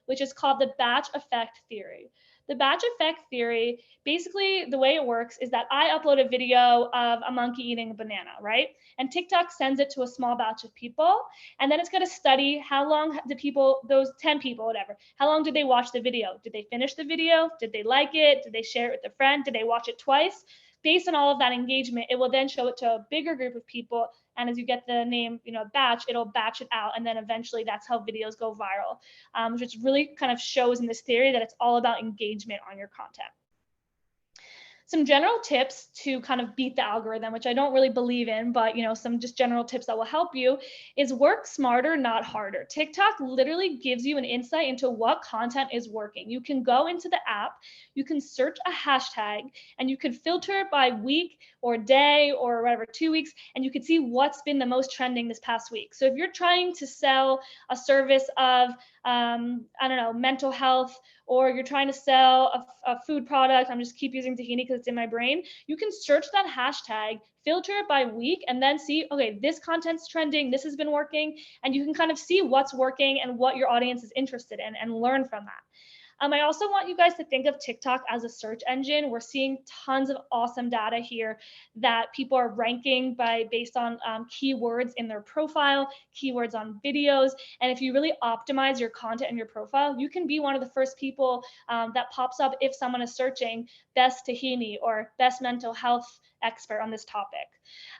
S2: which is called the batch effect theory. The batch effect theory, basically the way it works is that I upload a video of a monkey eating a banana, right? And TikTok sends it to a small batch of people, and then it's going to study how long the people, those 10 people, whatever, how long did they watch the video? Did they finish the video? Did they like it? Did they share it with a friend? Did they watch it twice? Based on all of that engagement, it will then show it to a bigger group of people. And as you get the name, batch, it'll batch it out. And then eventually that's how videos go viral, which really kind of shows in this theory that it's all about engagement on your content. Some general tips to kind of beat the algorithm, which I don't really believe in, but some just general tips that will help you is work smarter, not harder. TikTok literally gives you an insight into what content is working. You can go into the app, you can search a hashtag, and you can filter it by week or day or whatever, 2 weeks, and you can see what's been the most trending this past week. So if you're trying to sell a service of, mental health, or you're trying to sell a food product, I'm just keep using tahini because it's in my brain, you can search that hashtag, filter it by week, and then see, okay, this content's trending, this has been working, and you can kind of see what's working and what your audience is interested in and learn from that. I also want you guys to think of TikTok as a search engine. We're seeing tons of awesome data here that people are ranking based on keywords in their profile, keywords on videos. And if you really optimize your content and your profile, you can be one of the first people that pops up if someone is searching best tahini or best mental health expert on this topic.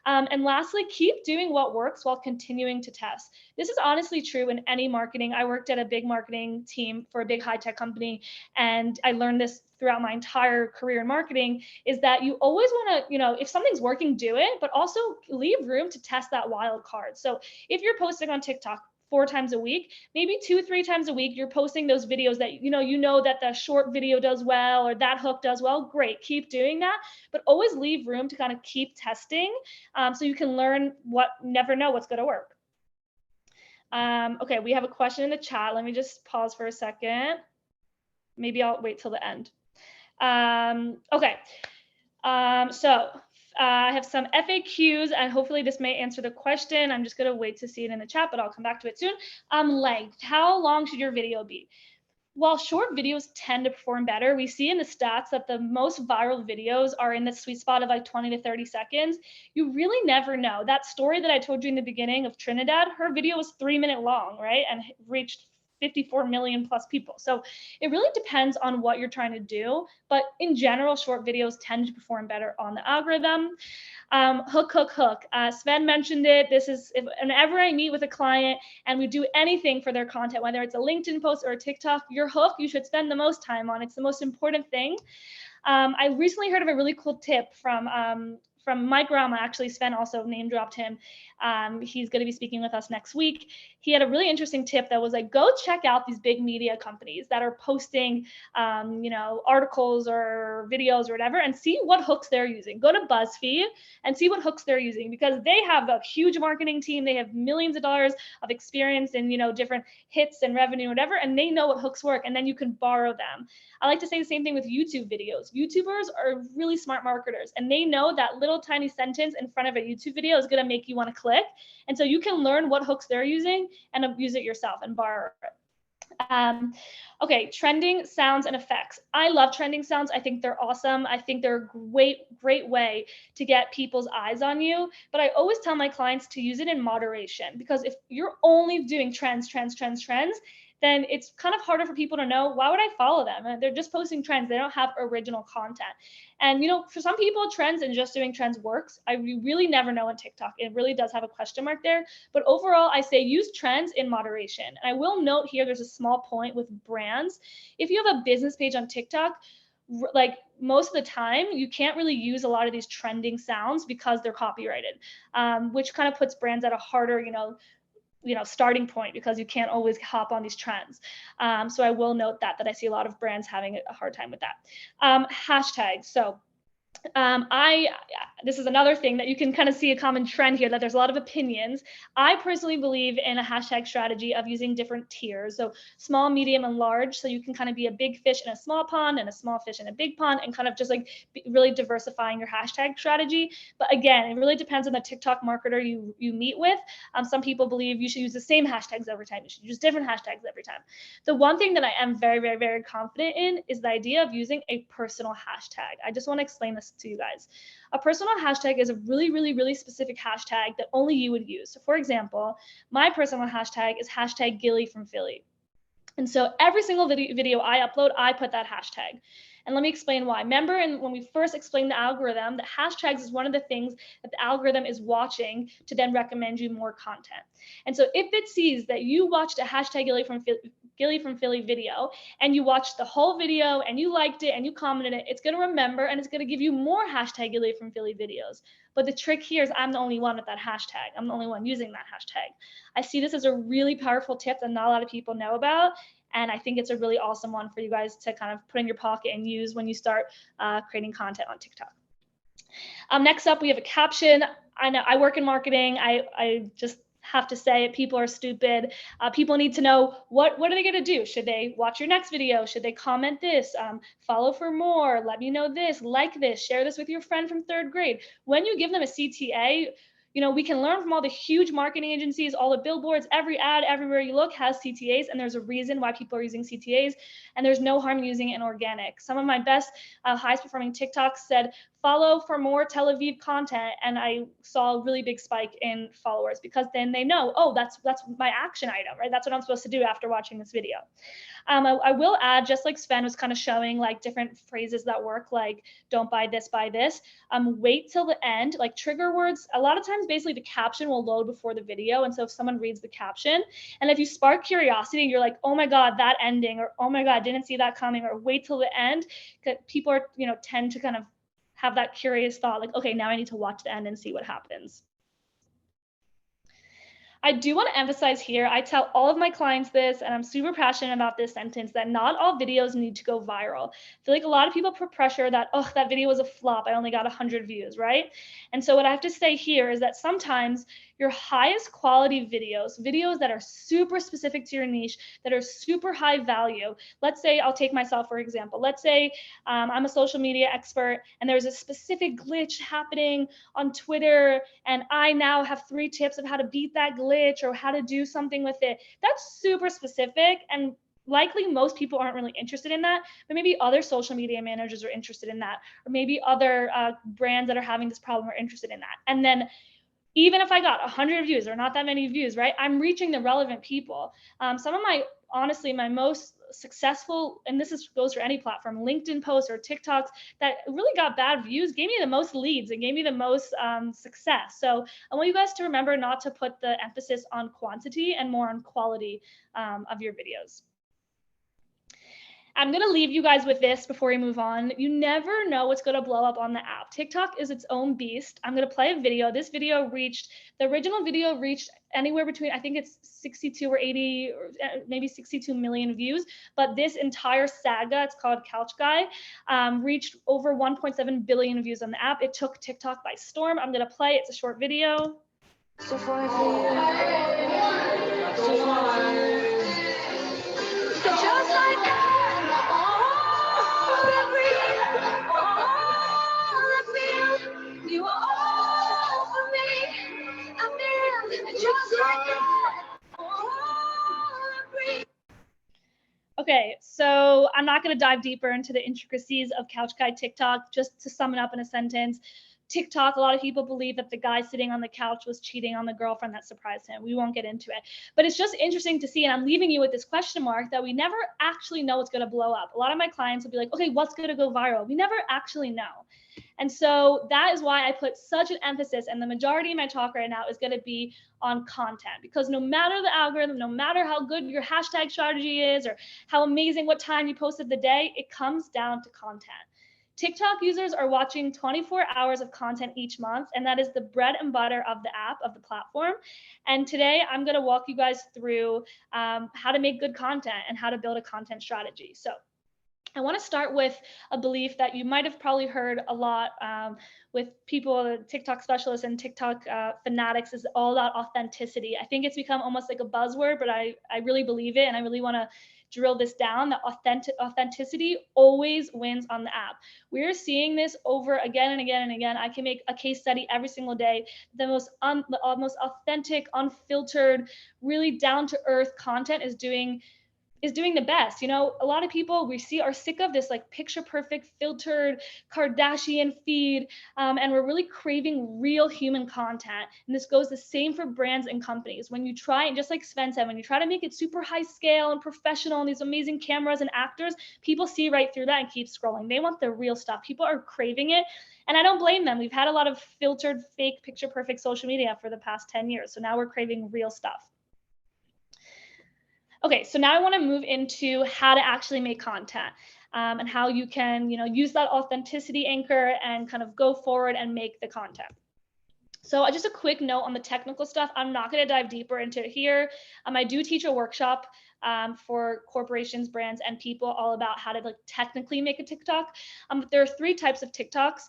S2: And lastly, keep doing what works while continuing to test. This is honestly true in any marketing. I worked at a big marketing team for a big high-tech company, and I learned this throughout my entire career in marketing, is that you always want to, if something's working, do it, but also leave room to test that wild card. So if you're posting on TikTok 4 times a week, maybe 2-3 times a week, you're posting those videos that, you know that the short video does well, or that hook does well, great, keep doing that, but always leave room to kind of keep testing so you can learn never know what's going to work. Okay, we have a question in the chat. Let me just pause for a second. Maybe I'll wait till the end. Okay, so I have some FAQs, and hopefully this may answer the question. I'm just going to wait to see it in the chat, but I'll come back to it soon. Length. How long should your video be? While short videos tend to perform better, we see in the stats that the most viral videos are in the sweet spot of like 20 to 30 seconds. You really never know. That story that I told you in the beginning of Trinidad, her video was 3-minute long, right? And reached 54 million plus people. So it really depends on what you're trying to do. But in general, short videos tend to perform better on the algorithm. Hook. Sven mentioned it. This is whenever I meet with a client and we do anything for their content, whether it's a LinkedIn post or a TikTok, your hook you should spend the most time on. It's the most important thing. I recently heard of a really cool tip from Mike Rama. Actually, Sven also name dropped him. He's going to be speaking with us next week. He had a really interesting tip that was like, go check out these big media companies that are posting, articles or videos or whatever, and see what hooks they're using. Go to BuzzFeed and see what hooks they're using, because they have a huge marketing team. They have millions of dollars of experience in, different hits and revenue, whatever, and they know what hooks work, and then you can borrow them. I like to say the same thing with YouTube videos. YouTubers are really smart marketers, and they know that little tiny sentence in front of a YouTube video is going to make you want to click. And so you can learn what hooks they're using and use it yourself and borrow it. Okay, trending sounds and effects. I love trending sounds. I think they're awesome. I think they're a great way to get people's eyes on you. But I always tell my clients to use it in moderation, because if you're only doing trends, then it's kind of harder for people to know, why would I follow them? They're just posting trends. They don't have original content. And, for some people, trends and just doing trends works. You really never know on TikTok. It really does have a question mark there. But overall, I say use trends in moderation. And I will note here, there's a small point with brands. If you have a business page on TikTok, like most of the time, you can't really use a lot of these trending sounds because they're copyrighted, which kind of puts brands at a harder, starting point, because you can't always hop on these trends. So I will note that I see a lot of brands having a hard time with that. Hashtags. So this is another thing that you can kind of see a common trend here, that there's a lot of opinions. I personally believe in a hashtag strategy of using different tiers, so small, medium, and large, so you can kind of be a big fish in a small pond and a small fish in a big pond, and kind of just like really diversifying your hashtag strategy. But again, it really depends on the TikTok marketer you meet with. Some people believe you should use the same hashtags every time. You should use different hashtags every time. The one thing that I am very, very, very confident in is the idea of using a personal hashtag. I just want to explain this to you guys. A personal hashtag is a really, really, really specific hashtag that only you would use. So for example, my personal hashtag is hashtag Gili from Philly. And so every single video I upload, I put that hashtag. And let me explain why. Remember, when we first explained the algorithm, the hashtags is one of the things that the algorithm is watching to then recommend you more content. And so if it sees that you watched a hashtag Gili from Philly video, and you watched the whole video and you liked it and you commented it, it's going to remember and it's going to give you more hashtag Gili from Philly videos. But the trick here is I'm the only one with that hashtag. I'm the only one using that hashtag. I see this as a really powerful tip that not a lot of people know about. And I think it's a really awesome one for you guys to kind of put in your pocket and use when you start creating content on TikTok. Next up, we have a caption. I know I work in marketing. I just have to say it. People are stupid. People need to know what are they going to do? Should they watch your next video? Should they comment this? Follow for more? Let me know this. Like this. Share this with your friend from 3rd grade. When you give them a CTA, we can learn from all the huge marketing agencies, all the billboards, every ad, everywhere you look has CTAs, and there's a reason why people are using CTAs, and there's no harm in using it in organic. Some of my best, highest performing TikToks said, follow for more Tel Aviv content, and I saw a really big spike in followers, because then they know, oh, that's my action item, right? That's what I'm supposed to do after watching this video. I will add, just like Sven was kind of showing, like different phrases that work, like don't buy this, buy this. Wait till the end, like trigger words. A lot of times, basically the caption will load before the video. And so if someone reads the caption, and if you spark curiosity, you're like, oh my God, that ending, or oh my God, didn't see that coming, or wait till the end, because people are, tend to kind of have that curious thought, like, okay, now I need to watch the end and see what happens. I do want to emphasize here, I tell all of my clients this, and I'm super passionate about this sentence, that not all videos need to go viral. I feel like a lot of people put pressure that, oh, that video was a flop, I only got 100 views, right? And so what I have to say here is that sometimes your highest quality videos that are super specific to your niche, that are super high value. Let's say, I'll take myself for example. Let's say I'm a social media expert, and there's a specific glitch happening on Twitter, and I now have 3 tips of how to beat that glitch or how to do something with it. That's super specific, and likely most people aren't really interested in that, but maybe other social media managers are interested in that, or maybe other brands that are having this problem are interested in that. And then even if I got 100 views or not that many views, right, I'm reaching the relevant people. Some of my, honestly, my most successful, and this goes for any platform, LinkedIn posts or TikToks that really got bad views, gave me the most leads and gave me the most success. So I want you guys to remember not to put the emphasis on quantity and more on quality of your videos. I'm going to leave you guys with this before we move on. You never know what's going to blow up on the app. TikTok is its own beast. I'm going to play a video. This video the original video reached anywhere between, I think it's 62 or 80, or maybe 62 million views. But this entire saga, it's called Couch Guy, reached over 1.7 billion views on the app. It took TikTok by storm. I'm going to play. It's a short video. So far for you. So far for you. Just like that. You are all for me. I'm just like that. Okay, so I'm not going to dive deeper into the intricacies of Couch Guy TikTok. Just to sum it up in a sentence, TikTok, a lot of people believe that the guy sitting on the couch was cheating on the girlfriend that surprised him. We won't get into it, but it's just interesting to see. And I'm leaving you with this question mark that we never actually know what's going to blow up. A lot of my clients will be like, okay, what's going to go viral? We never actually know. And so that is why I put such an emphasis, and the majority of my talk right now is going to be on content, because no matter the algorithm, no matter how good your hashtag strategy is or how amazing what time you posted the day, it comes down to content. TikTok users are watching 24 hours of content each month, and that is the bread and butter of the app, of the platform. And today I'm going to walk you guys through how to make good content and how to build a content strategy. So I want to start with a belief that you might have probably heard a lot with people, TikTok specialists and TikTok fanatics, is all about authenticity. I think it's become almost like a buzzword, but I really believe it, and I really want to drill this down, that authenticity always wins on the app. We're seeing this over again and again and again. I can make a case study every single day. The most authentic, unfiltered, really down-to-earth content is doing the best. A lot of people we see are sick of this like picture perfect filtered Kardashian feed, and we're really craving real human content. And this goes the same for brands and companies. When you try, and just like Sven said, when you try to make it super high scale and professional and these amazing cameras and actors, people see right through that and keep scrolling. They want the real stuff. People are craving it, and I don't blame them. We've had a lot of filtered, fake, picture perfect social media for the past 10 years. So now we're craving real stuff. Okay, so now I want to move into how to actually make content and how you can, use that authenticity anchor and kind of go forward and make the content. So just a quick note on the technical stuff. I'm not going to dive deeper into it here. I do teach a workshop for corporations, brands, and people all about how to technically make a TikTok. There are 3 types of TikToks.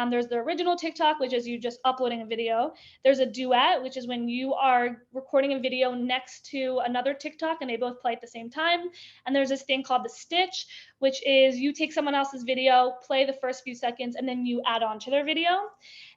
S2: There's the original TikTok, which is you just uploading a video. There's a duet, which is when you are recording a video next to another TikTok and they both play at the same time. And there's this thing called the stitch, which is you take someone else's video, play the first few seconds, and then you add on to their video.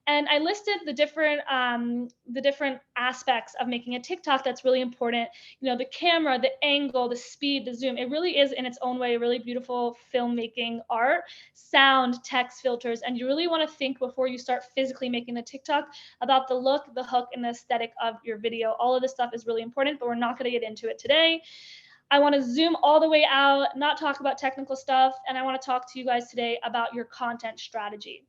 S2: And I listed the different aspects of making a TikTok that's really important. You know, the camera, the angle, the speed, the zoom. It really is in its own way really beautiful filmmaking art, sound, text, filters. And you really want to think before you start physically making the TikTok about the look, the hook, and the aesthetic of your video. All of this stuff is really important, but we're not going to get into it today. I want to zoom all the way out, not talk about technical stuff, and I want to talk to you guys today about your content strategy.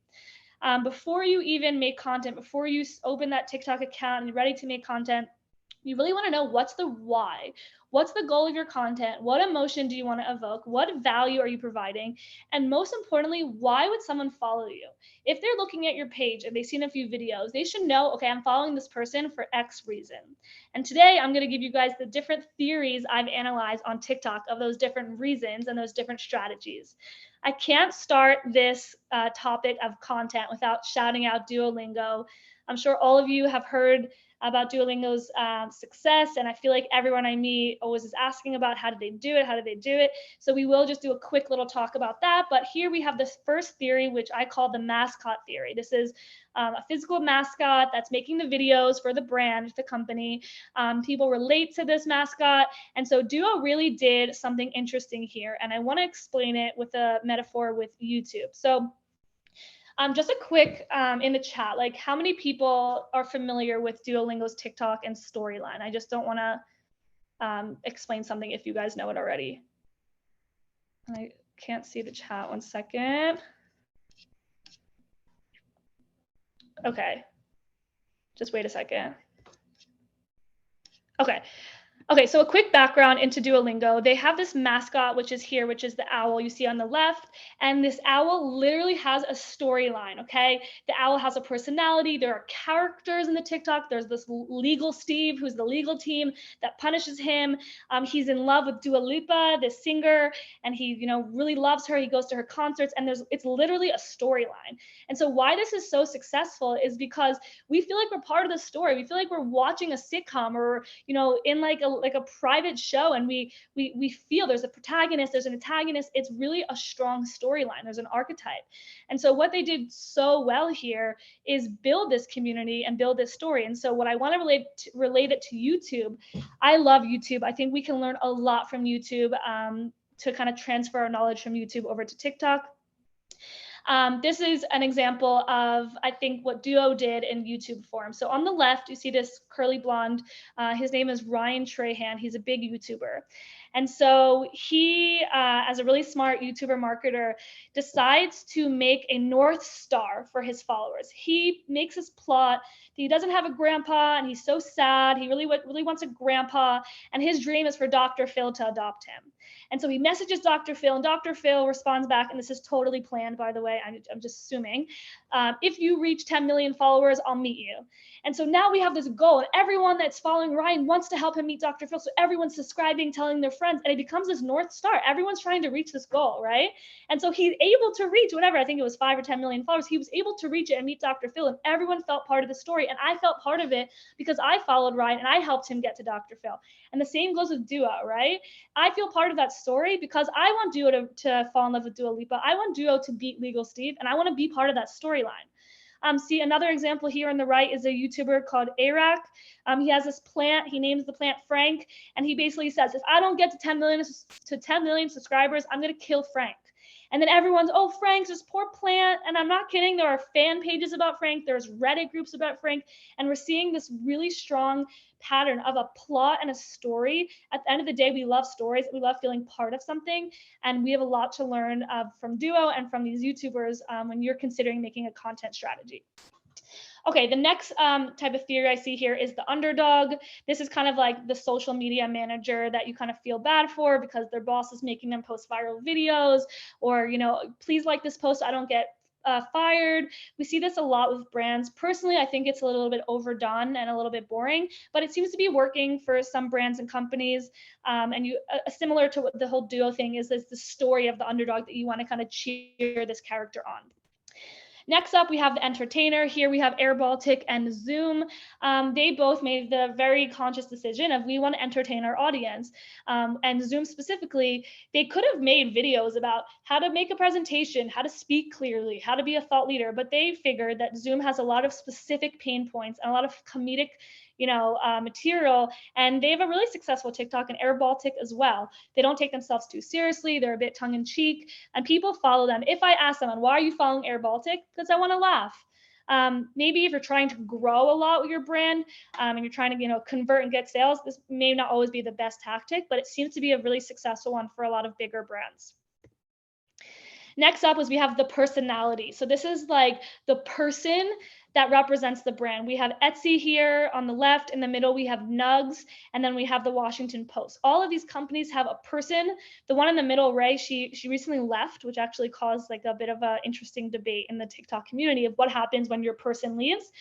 S2: Before you even make content, before you open that TikTok account and you're ready to make content, you really want to know what's the why. What's the goal of your content? What emotion do you want to evoke? What value are you providing? And most importantly, why would someone follow you? If they're looking at your page and they've seen a few videos, they should know, okay, I'm following this person for X reason. And today I'm going to give you guys the different theories I've analyzed on TikTok of those different reasons and those different strategies. I can't start this topic of content without shouting out Duolingo. I'm sure all of you have heard about Duolingo's success, and I feel like everyone I meet always is asking about how did they do it, how did they do it. So we will just do a quick little talk about that. But here we have this first theory, which I call the Mascot Theory. This is a physical mascot that's making the videos for the brand, the company. People relate to this mascot, and so Duo really did something interesting here, and I want to explain it with a metaphor with YouTube. So just a quick in the chat, like how many people are familiar with Duolingo's TikTok and storyline? I just don't want to explain something if you guys know it already. I can't see the chat, 1 second. Okay, just wait a second. Okay, so a quick background into Duolingo. They have this mascot, which is here, which is the owl you see on the left. And this owl literally has a storyline, okay? The owl has a personality. There are characters in the TikTok. There's this legal Steve, who's the legal team that punishes him. He's in love with Dua Lipa, the singer, and he, you know, really loves her. He goes to her concerts, and it's literally a storyline. And so why this is so successful is because we feel like we're part of the story. We feel like we're watching a sitcom or, you know, in like a private show, and we feel there's a protagonist, there's an antagonist. It's really a strong storyline. There's an archetype. And so what they did so well here is build this community and build this story. And so what I want to relate it to YouTube. I love YouTube. I think we can learn a lot from YouTube to kind of transfer our knowledge from YouTube over to TikTok. This is an example of, I think, what Duo did in YouTube form. So on the left, you see this curly blonde. His name is Ryan Trahan. He's a big YouTuber. And so he, as a really smart YouTuber marketer, decides to make a North Star for his followers. He makes his plot. He doesn't have a grandpa, and he's so sad. He really wants a grandpa, and his dream is for Dr. Phil to adopt him. And so he messages Dr. Phil, and Dr. Phil responds back, and this is totally planned, by the way, I'm just assuming. If you reach 10 million followers, I'll meet you. And so now we have this goal, and everyone that's following Ryan wants to help him meet Dr. Phil. So everyone's subscribing, telling their friends, and it becomes this North Star. Everyone's trying to reach this goal, right? And so he's able to reach whatever, I think it was 5 or 10 million followers. He was able to reach it and meet Dr. Phil, and everyone felt part of the story. And I felt part of it because I followed Ryan and I helped him get to Dr. Phil. And the same goes with Duo, right? I feel part of that story because I want Duo to fall in love with Dua Lipa. I want Duo to beat Legal Steve, and I want to be part of that storyline. See, another example here on the right is a YouTuber called Arak. He has this plant. He names the plant Frank, and he basically says, if I don't get to 10 million subscribers, I'm going to kill Frank. And then everyone's, oh, Frank's this poor plant. And I'm not kidding. There are fan pages about Frank. There's Reddit groups about Frank. And we're seeing this really strong pattern of a plot and a story. At the end of the day, we love stories. We love feeling part of something. And we have a lot to learn from Duo and from these YouTubers when you're considering making a content strategy. Okay, the next type of theory I see here is the underdog. This is kind of like the social media manager that you kind of feel bad for because their boss is making them post viral videos, or, you know, please like this post so I don't get fired. We see this a lot with brands. Personally, I think it's a little bit overdone and a little bit boring, but it seems to be working for some brands and companies. And similar to what the whole Duo thing is the story of the underdog that you want to kind of cheer this character on. Next up, we have the entertainer. Here we have AirBaltic and Zoom. They both made the very conscious decision of we want to entertain our audience. And Zoom specifically, they could have made videos about how to make a presentation, how to speak clearly, how to be a thought leader, but they figured that Zoom has a lot of specific pain points and a lot of comedic material, and they have a really successful TikTok and AirBaltic as well. They don't take themselves too seriously. They're a bit tongue in cheek, and people follow them. If I ask someone, why are you following AirBaltic? Because I want to laugh. Maybe if you're trying to grow a lot with your brand and you're trying to convert and get sales, this may not always be the best tactic, but it seems to be a really successful one for a lot of bigger brands. Next up is we have the personality. So this is like the person that represents the brand. We have Etsy here on the left. In the middle, we have Nugs, and then we have the Washington Post. All of these companies have a person. The one in the middle, Ray, she recently left, which actually caused like a bit of an interesting debate in the TikTok community of what happens when your person leaves.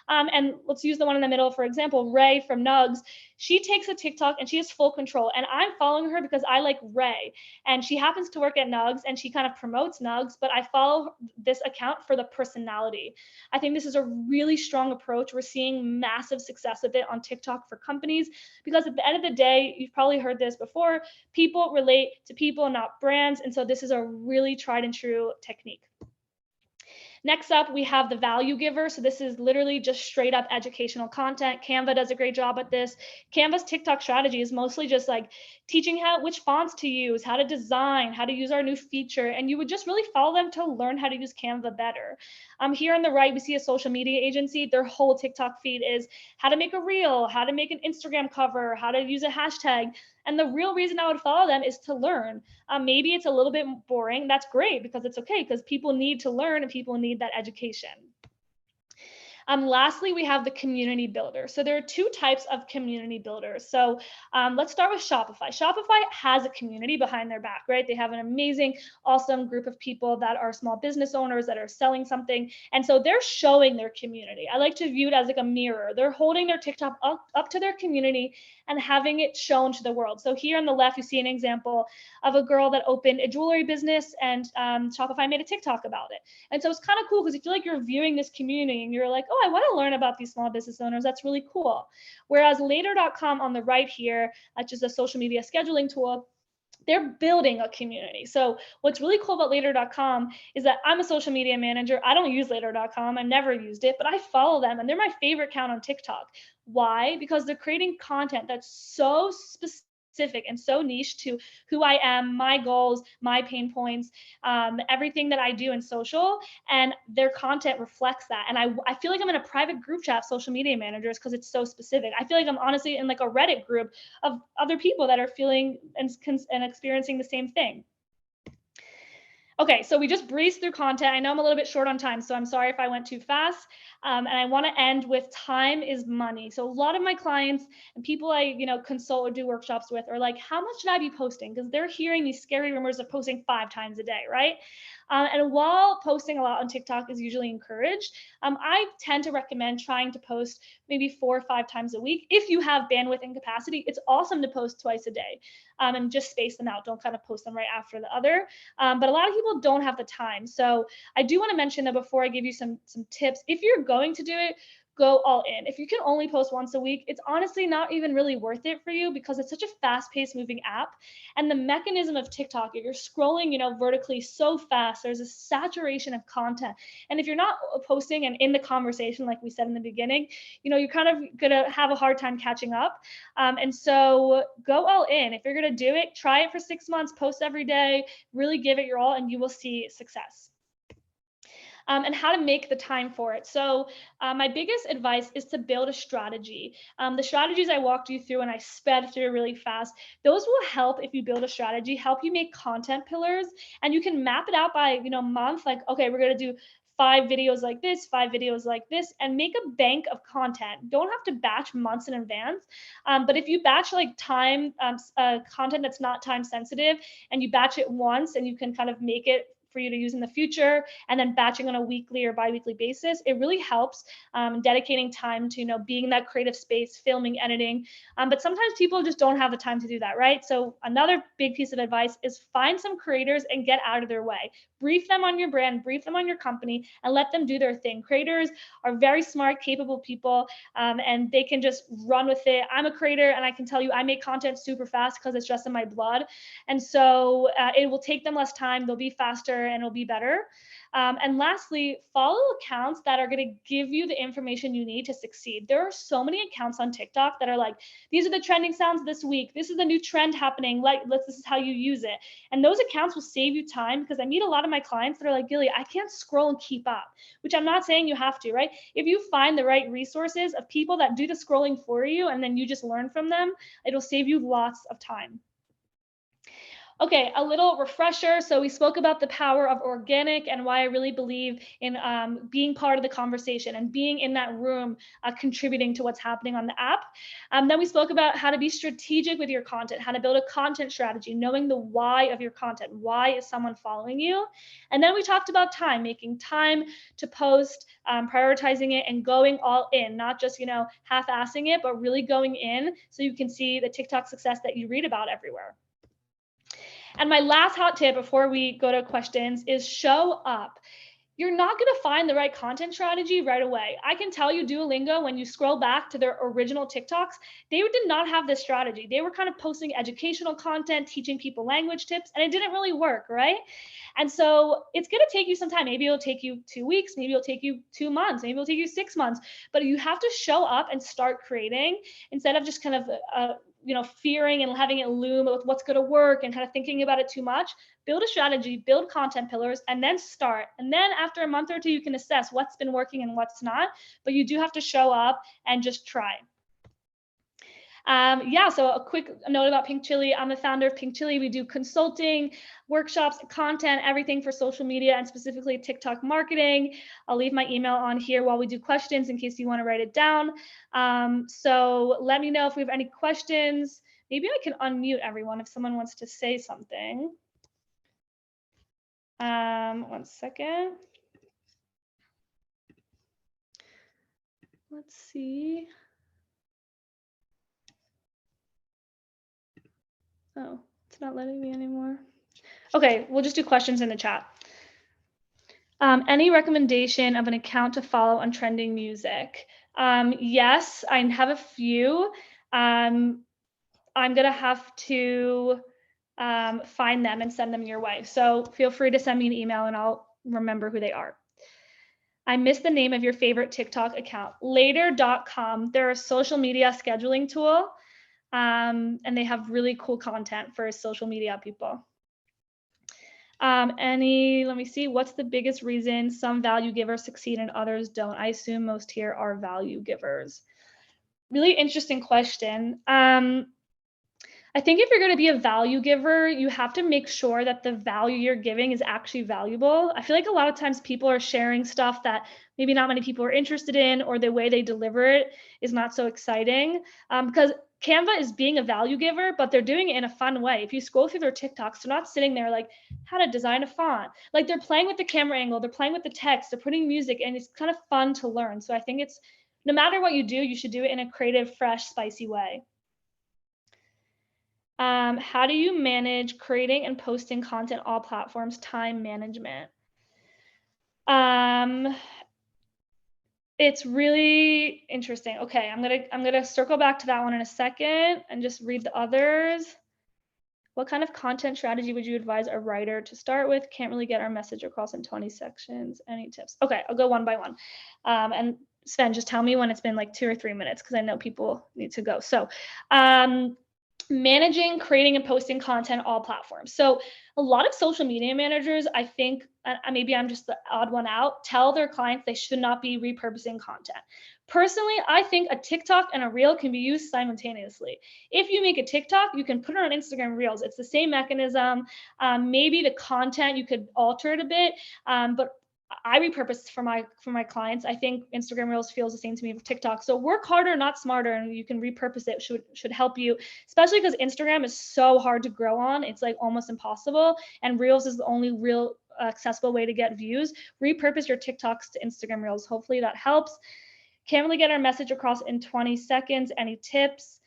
S2: And let's use the one in the middle, for example, Ray from Nugs. She takes a TikTok and she has full control. And I'm following her because I like Ray. And she happens to work at Nugs and she kind of promotes Nugs, but I follow this account for the personality. I think this is a really strong approach. We're seeing massive success with it on TikTok for companies because at the end of the day, you've probably heard this before, people relate to people, not brands. And so this is a really tried and true technique. Next up, we have the value giver. So this is literally just straight up educational content. Canva does a great job at this. Canva's TikTok strategy is mostly just like teaching which fonts to use, how to design, how to use our new feature. And you would just really follow them to learn how to use Canva better. Here on the right, we see a social media agency. Their whole TikTok feed is how to make a reel, how to make an Instagram cover, how to use a hashtag. And the real reason I would follow them is to learn. Maybe it's a little bit boring. That's great because it's okay because people need to learn and people need that education. Lastly, we have the community builder. So there are two types of community builders. So let's start with Shopify. Shopify has a community behind their back, right? They have an amazing, awesome group of people that are small business owners that are selling something. And so they're showing their community. I like to view it as like a mirror. They're holding their TikTok up to their community and having it shown to the world. So here on the left, you see an example of a girl that opened a jewelry business and Shopify made a TikTok about it. And so it's kind of cool because you feel like you're viewing this community and you're like, oh, I want to learn about these small business owners. That's really cool. Whereas Later.com on the right here, which is a social media scheduling tool, they're building a community. So what's really cool about Later.com is that I'm a social media manager. I don't use Later.com. I've never used it, but I follow them and they're my favorite account on TikTok. Why? Because they're creating content that's so specific and so niche to who I am, my goals, my pain points, everything that I do in social, and their content reflects that. And I feel like I'm in a private group chat of social media managers because it's so specific. I feel like I'm honestly in like a Reddit group of other people that are feeling and experiencing the same thing. Okay, so we just breezed through content. I know I'm a little bit short on time, so I'm sorry if I went too fast. And I want to end with time is money. So a lot of my clients and people I consult or do workshops with are like, how much should I be posting? Because they're hearing these scary rumors of posting 5 times a day, right? And while posting a lot on TikTok is usually encouraged, I tend to recommend trying to post maybe 4 or 5 times a week. If you have bandwidth and capacity, it's awesome to post twice a day and just space them out. Don't kind of post them right after the other. But a lot of people don't have the time. So I do want to mention that before I give you some tips, if you're going to do it, go all in. If you can only post once a week, it's honestly not even really worth it for you because it's such a fast-paced moving app. And the mechanism of TikTok, if you're scrolling, vertically so fast, there's a saturation of content. And if you're not posting and in the conversation, like we said in the beginning, you're kind of gonna have a hard time catching up. And so go all in. If you're gonna do it, try it for 6 months, post every day, really give it your all, and you will see success. And how to make the time for it. So my biggest advice is to build a strategy. The strategies I walked you through and I sped through really fast, those will help if you build a strategy, help you make content pillars, and you can map it out by month, like, okay, we're gonna do 5 videos like this, 5 videos like this, and make a bank of content. Don't have to batch months in advance. But if you batch like time content that's not time sensitive and you batch it once and you can kind of make it for you to use in the future, and then batching on a weekly or bi-weekly basis. It really helps dedicating time to, being in that creative space, filming, editing. But sometimes people just don't have the time to do that, right? So another big piece of advice is find some creators and get out of their way. Brief them on your brand, brief them on your company, and let them do their thing. Creators are very smart, capable people, and they can just run with it. I'm a creator, and I can tell you I make content super fast because it's just in my blood. And so it will take them less time, they'll be faster, and it'll be better. And lastly, follow accounts that are going to give you the information you need to succeed. There are so many accounts on TikTok that are like, these are the trending sounds this week. This is the new trend happening. This is how you use it. And those accounts will save you time, because I meet a lot of my clients that are like, Gili, I can't scroll and keep up, which I'm not saying you have to, right? If you find the right resources of people that do the scrolling for you, and then you just learn from them, it'll save you lots of time. Okay, a little refresher. So we spoke about the power of organic and why I really believe in being part of the conversation and being in that room, contributing to what's happening on the app. Then we spoke about how to be strategic with your content, how to build a content strategy, knowing the why of your content. Why is someone following you? And then we talked about time, making time to post, prioritizing it, and going all in, not just, half-assing it, but really going in so you can see the TikTok success that you read about everywhere. And my last hot tip before we go to questions is show up. You're not going to find the right content strategy right away. I can tell you Duolingo, when you scroll back to their original TikToks, they did not have this strategy. They were kind of posting educational content, teaching people language tips, and it didn't really work, right? And so it's going to take you some time. Maybe it'll take you 2 weeks, maybe it'll take you 2 months, maybe it'll take you 6 months, but you have to show up and start creating instead of just kind of fearing and having it loom with what's going to work and kind of thinking about it too much. Build a strategy, build content pillars, and then start. And then after a month or two, you can assess what's been working and what's not, but you do have to show up and just try. So a quick note about Pink Chili. I'm the founder of Pink Chili. We do consulting, workshops, content, everything for social media and specifically TikTok marketing. I'll leave my email on here while we do questions in case you want to write it down. So let me know if we have any questions. Maybe I can unmute everyone if someone wants to say something. 1 second. Let's see. Oh, it's not letting me anymore. Okay, we'll just do questions in the chat. Any recommendation of an account to follow on trending music? Yes, I have a few. I'm gonna have to find them and send them your way. So feel free to send me an email and I'll remember who they are. I missed the name of your favorite TikTok account. Later.com. They're a social media scheduling tool. And they have really cool content for social media people. Let me see, what's the biggest reason some value givers succeed and others don't? I assume most here are value givers. Really interesting question. I think if you're going to be a value giver, you have to make sure that the value you're giving is actually valuable. I feel like a lot of times people are sharing stuff that maybe not many people are interested in, or the way they deliver it is not so exciting, because Canva is being a value giver, but they're doing it in a fun way. If you scroll through their TikToks, they're not sitting there like how to design a font. Like they're playing with the camera angle, they're playing with the text, they're putting music, and it's kind of fun to learn. So I think it's, no matter what you do, you should do it in a creative, fresh, spicy way. How do you manage creating and posting content all platforms, time management? It's really interesting. Okay, I'm gonna circle back to that one in a second and just read the others. What kind of content strategy would you advise a writer to start with? Can't really get our message across in 20 sections. Any tips? Okay, I'll go one by one. And Sven, just tell me when it's been like 2 or 3 minutes, because I know people need to go. So managing, creating, and posting content all platforms. So a lot of social media managers, I think, maybe I'm just the odd one out, tell their clients they should not be repurposing content. Personally, I think a TikTok and a Reel can be used simultaneously. If you make a TikTok, you can put it on Instagram Reels. It's the same mechanism. Maybe the content, you could alter it a bit, but I repurpose for my clients. I think Instagram Reels feels the same to me with TikTok. So work harder, not smarter, and you can repurpose it. Should help you, especially because Instagram is so hard to grow on. It's like almost impossible, and Reels is the only real accessible way to get views. Repurpose your TikToks to Instagram Reels. Hopefully that helps. Can't really get our message across in 20 seconds. Any tips?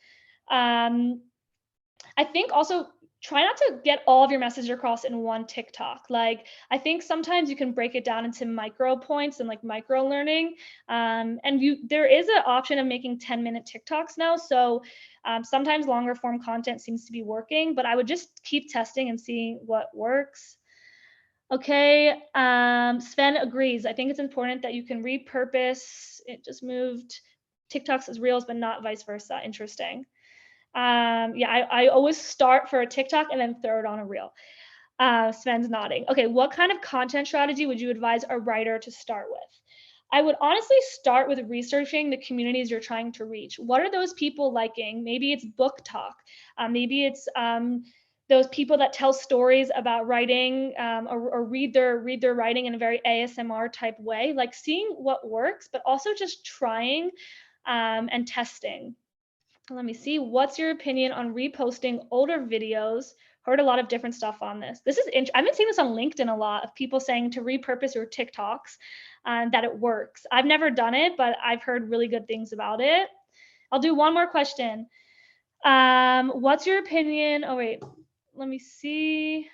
S2: I think also try not to get all of your message across in one TikTok. Like, I think sometimes you can break it down into micro points and like micro learning. And there is an option of making 10-minute TikToks now. So sometimes longer form content seems to be working, but I would just keep testing and seeing what works. Okay, Sven agrees. I think it's important that you can repurpose. It just moved TikToks as Reels, but not vice versa. Interesting. Yeah, I always start for a TikTok and then throw it on a Reel. Sven's nodding. Okay, what kind of content strategy would you advise a writer to start with? I would honestly start with researching the communities you're trying to reach. What are those people liking? Maybe it's book talk. Maybe it's those people that tell stories about writing or read their writing in a very ASMR type way, like seeing what works, but also just trying and testing. Let me see. What's your opinion on reposting older videos? Heard a lot of different stuff on this. I've been seeing this on LinkedIn a lot of people saying to repurpose your TikToks and that it works. I've never done it, but I've heard really good things about it. I'll do one more question. What's your opinion? Oh, wait, let me see.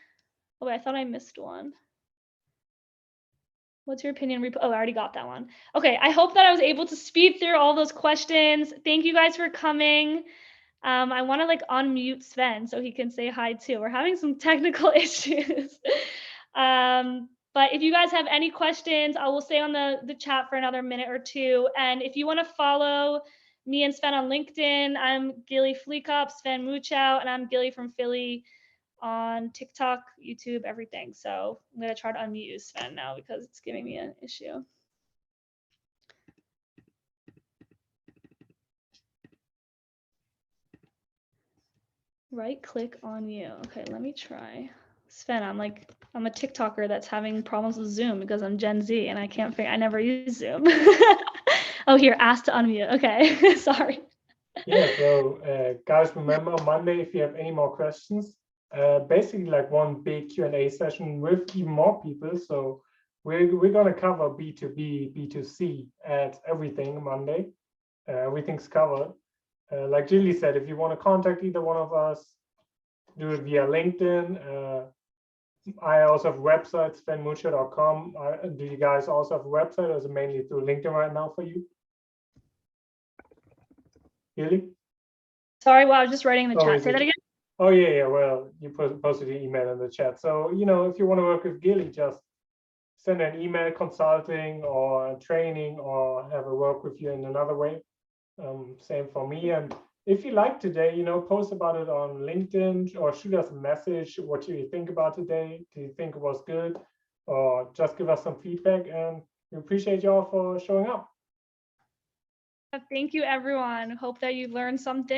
S2: Oh, wait, I thought I missed one. What's your opinion? Oh, I already got that one. Okay, I hope that I was able to speed through all those questions. Thank you guys for coming. I want to like unmute Sven so he can say hi too. We're having some technical issues. But if you guys have any questions, I will stay on the chat for another minute or two. And if you want to follow me and Sven on LinkedIn, I'm Gili Fleekop, Sven Muchow, and I'm Gili from Philly on TikTok, YouTube, everything. So I'm going to try to unmute you, Sven, now because it's giving me an issue. Right click on you. Okay, let me try. Sven, I'm a TikToker that's having problems with Zoom because I'm Gen Z and I never use Zoom. Oh, here, ask to unmute. Okay, sorry.
S1: Yeah, so guys, remember Monday, if you have any more questions, basically like one big Q&A session with even more people. So we're going to cover B2B, B2C ads, everything Monday. Everything's covered. Like Gili said, if you want to contact either one of us, do it via LinkedIn. I also have websites, svenmuchow.com. Do you guys also have a website, or is it mainly through LinkedIn right now for you? Gili?
S2: Sorry, well, I was just writing in the chat. Say that again.
S1: Oh, yeah. Well, you posted your email in the chat. So, if you want to work with Gili, just send an email consulting or training or have a work with you in another way. Same for me. And if you like today, post about it on LinkedIn or shoot us a message. What do you think about today? Do you think it was good? Or just give us some feedback, and we appreciate you all for showing up.
S2: Thank you, everyone. Hope that you learned something.